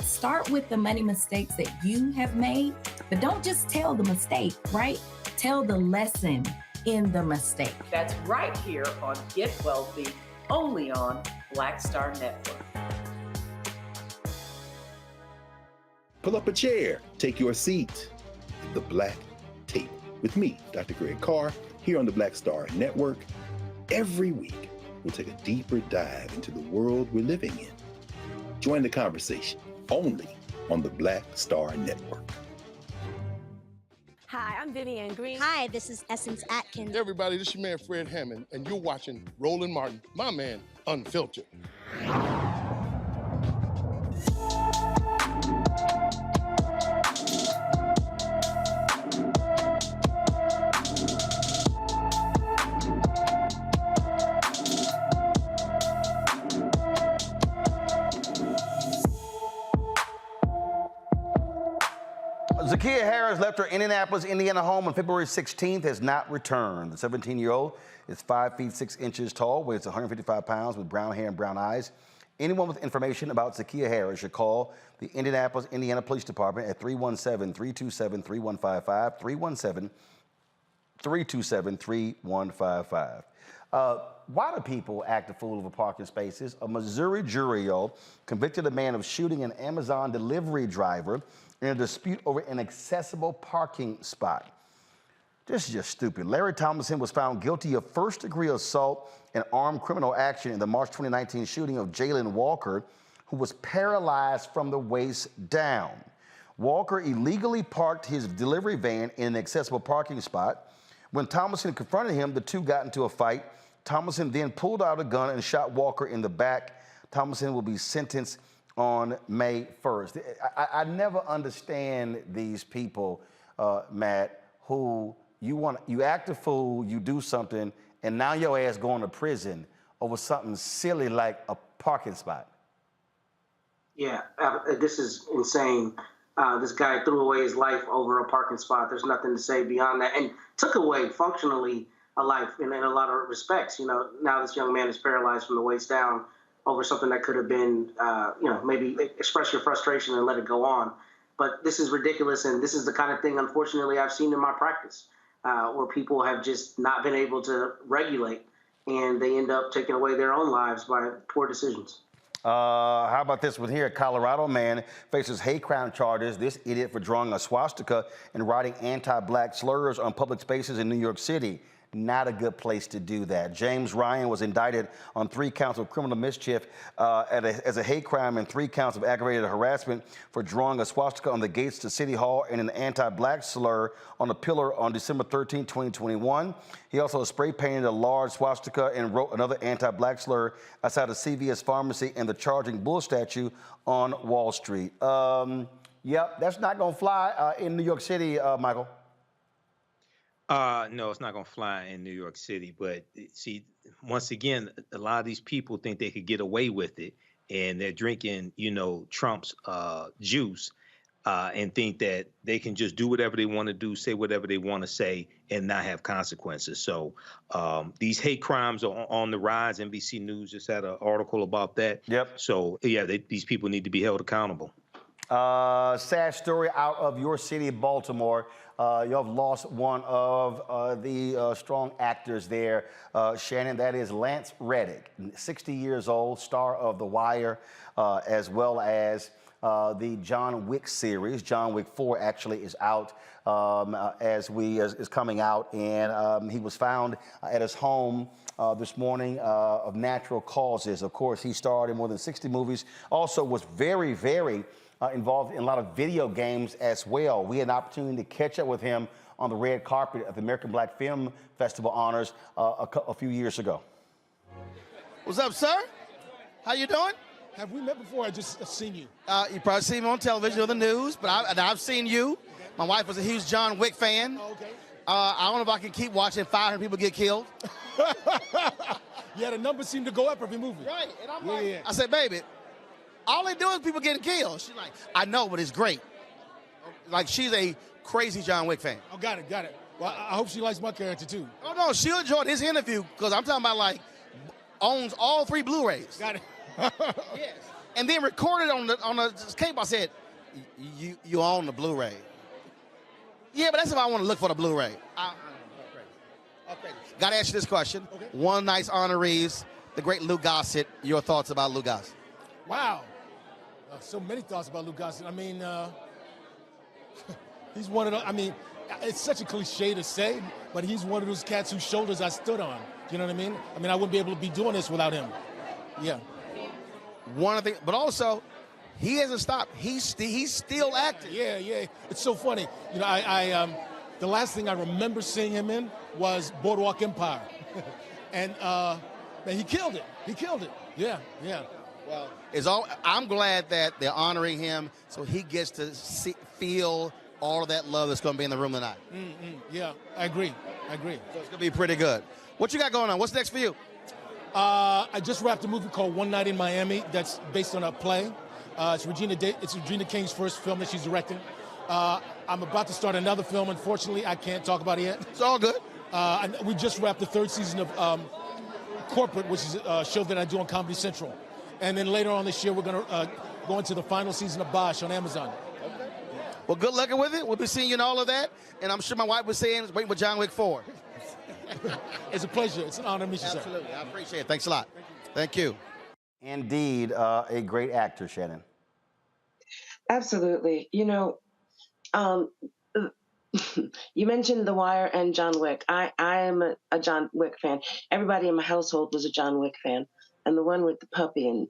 start with the money mistakes that you have made, but don't just tell the mistake, right? Tell the lesson in the mistake. That's right here on Get Wealthy, only on Black Star Network. Pull up a chair, take your seat. The Black Tape with me, Dr. Greg Carr, here on the Black Star Network. Every week, we'll take a deeper dive into the world we're living in. Join the conversation only on the Black Star Network. Hi, I'm Vivian Green. Hi, this is Essence Atkins. Hey everybody, this is your man Fred Hammond, and you're watching Roland Martin, my man, Unfiltered. Zakiya Harris left her Indianapolis, Indiana home on February 16th, has not returned. The 17-year-old is 5 feet 6 inches tall, weighs 155 pounds, with brown hair and brown eyes. Anyone with information about Zakiya Harris should call the Indianapolis, Indiana Police Department at 317-327-3155, 317-327-3155. Why do people act a fool over parking spaces? A Missouri jury convicted a man of shooting an Amazon delivery driver in a dispute over an accessible parking spot. This is just stupid. Larry Thomason was found guilty of first-degree assault and armed criminal action in the March 2019 shooting of Jalen Walker, who was paralyzed from the waist down. Walker illegally parked his delivery van in an accessible parking spot. When Thomason confronted him, the two got into a fight. Thomason then pulled out a gun and shot Walker in the back. Thomason will be sentenced on May 1st. I never understand these people, Matt, who you act a fool, you do something, and now your ass going to prison over something silly like a parking spot. Yeah, this is insane. This guy threw away his life over a parking spot. There's nothing to say beyond that, and took away functionally a life in a lot of respects. You know, now this young man is paralyzed from the waist down over something that could have been, maybe express your frustration and let it go on. But this is ridiculous, and this is the kind of thing, unfortunately, I've seen in my practice, where people have just not been able to regulate, and they end up taking away their own lives by poor decisions. How about this one here? A Colorado man faces hate crime charges. This idiot for drawing a swastika and writing anti-black slurs on public spaces in New York City. Not a good place to do that. James Ryan was indicted on 3 counts of criminal mischief as a hate crime and 3 counts of aggravated harassment for drawing a swastika on the gates to City Hall and an anti-black slur on a pillar on December 13, 2021. He also spray painted a large swastika and wrote another anti-black slur outside a CVS pharmacy and the Charging Bull statue on Wall Street. Yep, that's not going to fly in New York City, Michael. No, it's not going to fly in New York City. But see, once again, a lot of these people think they could get away with it, and they're drinking, Trump's juice, and think that they can just do whatever they want to do, say whatever they want to say, and not have consequences. So these hate crimes are on the rise. NBC News just had an article about that. Yep. So yeah, these people need to be held accountable. Sad story out of your city, Baltimore. You have lost one of the strong actors there, Shannon. That is Lance Reddick, 60 years old, star of The Wire, as well as the John Wick series. John Wick 4 actually is out is coming out, and he was found at his home this morning of natural causes. Of course, he starred in more than 60 movies. Also was very, very involved in a lot of video games as well. We had an opportunity to catch up with him on the red carpet at the American Black Film Festival Honors a few years ago. What's up, sir? How you doing? Have we met before? I just seen you. You probably seen me on television or the news, but I've seen you. My wife was a huge John Wick fan. Oh, okay. I don't know if I can keep watching 500 people get killed. Yeah, the numbers seem to go up every movie. Right, and I'm I said, baby, all they do is people getting killed. She's like, I know, but it's great. Like, she's a crazy John Wick fan. Oh, got it. Well, I hope she likes my character, too. Oh, no, she'll enjoy this interview, because I'm talking about, like, owns all 3 Blu-rays. Got it. Yes. And then recorded on the cable. I said, you own the Blu-ray. Yeah, but that's if I want to look for the Blu-ray. Okay. Got to ask you this question. Okay. One nice honorees, the great Lou Gossett. Your thoughts about Lou Gossett? Wow. So many thoughts about Lou Gossett. I mean, he's one of those, I mean, it's such a cliche to say, but he's one of those cats whose shoulders I stood on. You know what I mean? I mean, I wouldn't be able to be doing this without him. Yeah. One of the, but also, he hasn't stopped. He's still acting. Yeah. It's so funny. You know, I the last thing I remember seeing him in was Boardwalk Empire, and man, he killed it. Yeah. Well, I'm glad that they're honoring him, so he gets to feel all of that love that's going to be in the room tonight. Yeah, I agree. So it's going to be pretty good. What you got going on? What's next for you? I just wrapped a movie called One Night in Miami that's based on a play. It's Regina King's first film that she's directing. I'm about to start another film. Unfortunately, I can't talk about it yet. It's all good. And we just wrapped the 3rd season of Corporate, which is a show that I do on Comedy Central. And then later on this year, we're going to go into the final season of Bosch on Amazon. Okay. Well, good luck with it. We'll be seeing you in all of that. And I'm sure my wife was saying, waiting for John Wick 4. It's a pleasure. It's an honor to meet you, sir. Absolutely. I appreciate it. Thanks a lot. Thank you. Indeed, a great actor, Shannon. Absolutely. You know, you mentioned The Wire and John Wick. I am a John Wick fan. Everybody in my household was a John Wick fan. And the one with the puppy and,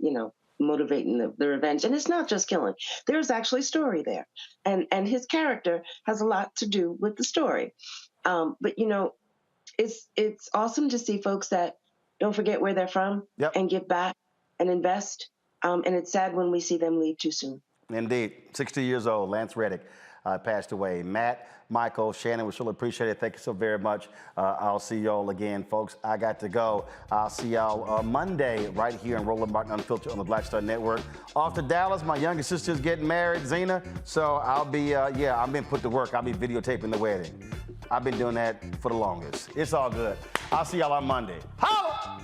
motivating the revenge. And it's not just killing. There's actually story there. And his character has a lot to do with the story. But, it's awesome to see folks that don't forget where they're from and give back and invest. And it's sad when we see them leave too soon. Indeed. 60 years old, Lance Reddick. passed away. Matt, Michael, Shannon, we surely appreciate it. Thank you so very much. I'll see y'all again, folks. I got to go. I'll see y'all Monday right here on Roland Martin Unfiltered on the Black Star Network. Off to Dallas, my youngest sister's getting married, Zena. So I'll be, I've been put to work. I'll be videotaping the wedding. I've been doing that for the longest. It's all good. I'll see y'all on Monday. Holla!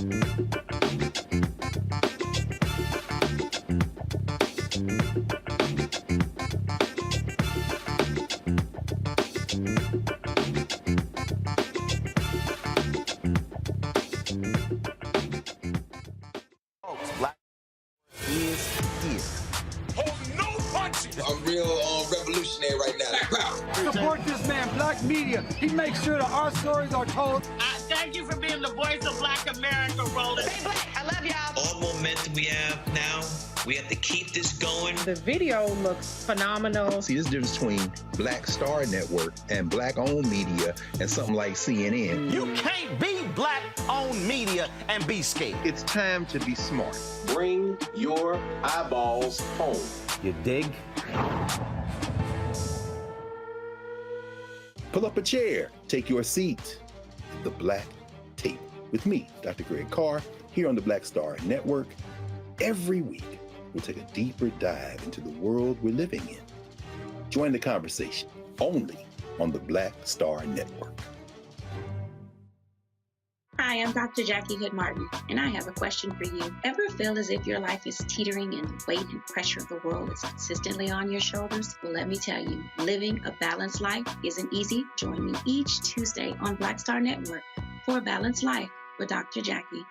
Black is here. I'm real revolutionary right now. Support this man, Black Media. He makes sure that our stories are told. Thank you for being the voice of Black America, Roland. Stay black. I love y'all. All momentum we have now, we have to keep this going. The video looks phenomenal. See, there's a difference between Black Star Network and Black-owned media and something like CNN. You can't be Black-owned media and be scared. It's time to be smart. Bring your eyeballs home. You dig? Pull up a chair, take your seat. The Black Tape with me, Dr. Greg Carr, here on the Black Star Network. Every week, we'll take a deeper dive into the world we're living in. Join the conversation only on the Black Star Network. Hi, I'm Dr. Jackie Hood Martin, and I have a question for you. Ever feel as if your life is teetering and the weight and pressure of the world is consistently on your shoulders? Well, let me tell you, living a balanced life isn't easy. Join me each Tuesday on Black Star Network for A Balanced Life with Dr. Jackie.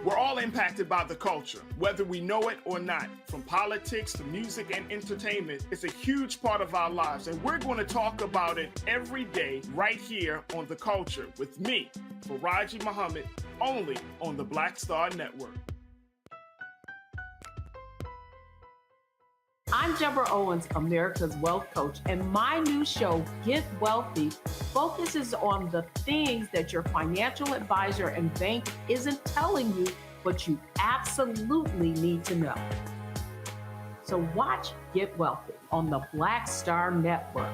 We're all impacted by the culture, whether we know it or not. From politics to music and entertainment, it's a huge part of our lives, and we're going to talk about it every day right here on The Culture with me, Faraji Muhammad, only on the Black Star Network. I'm Deborah Owens, America's Wealth Coach, and my new show, Get Wealthy, focuses on the things that your financial advisor and bank isn't telling you, but you absolutely need to know. So watch Get Wealthy on the Black Star Network.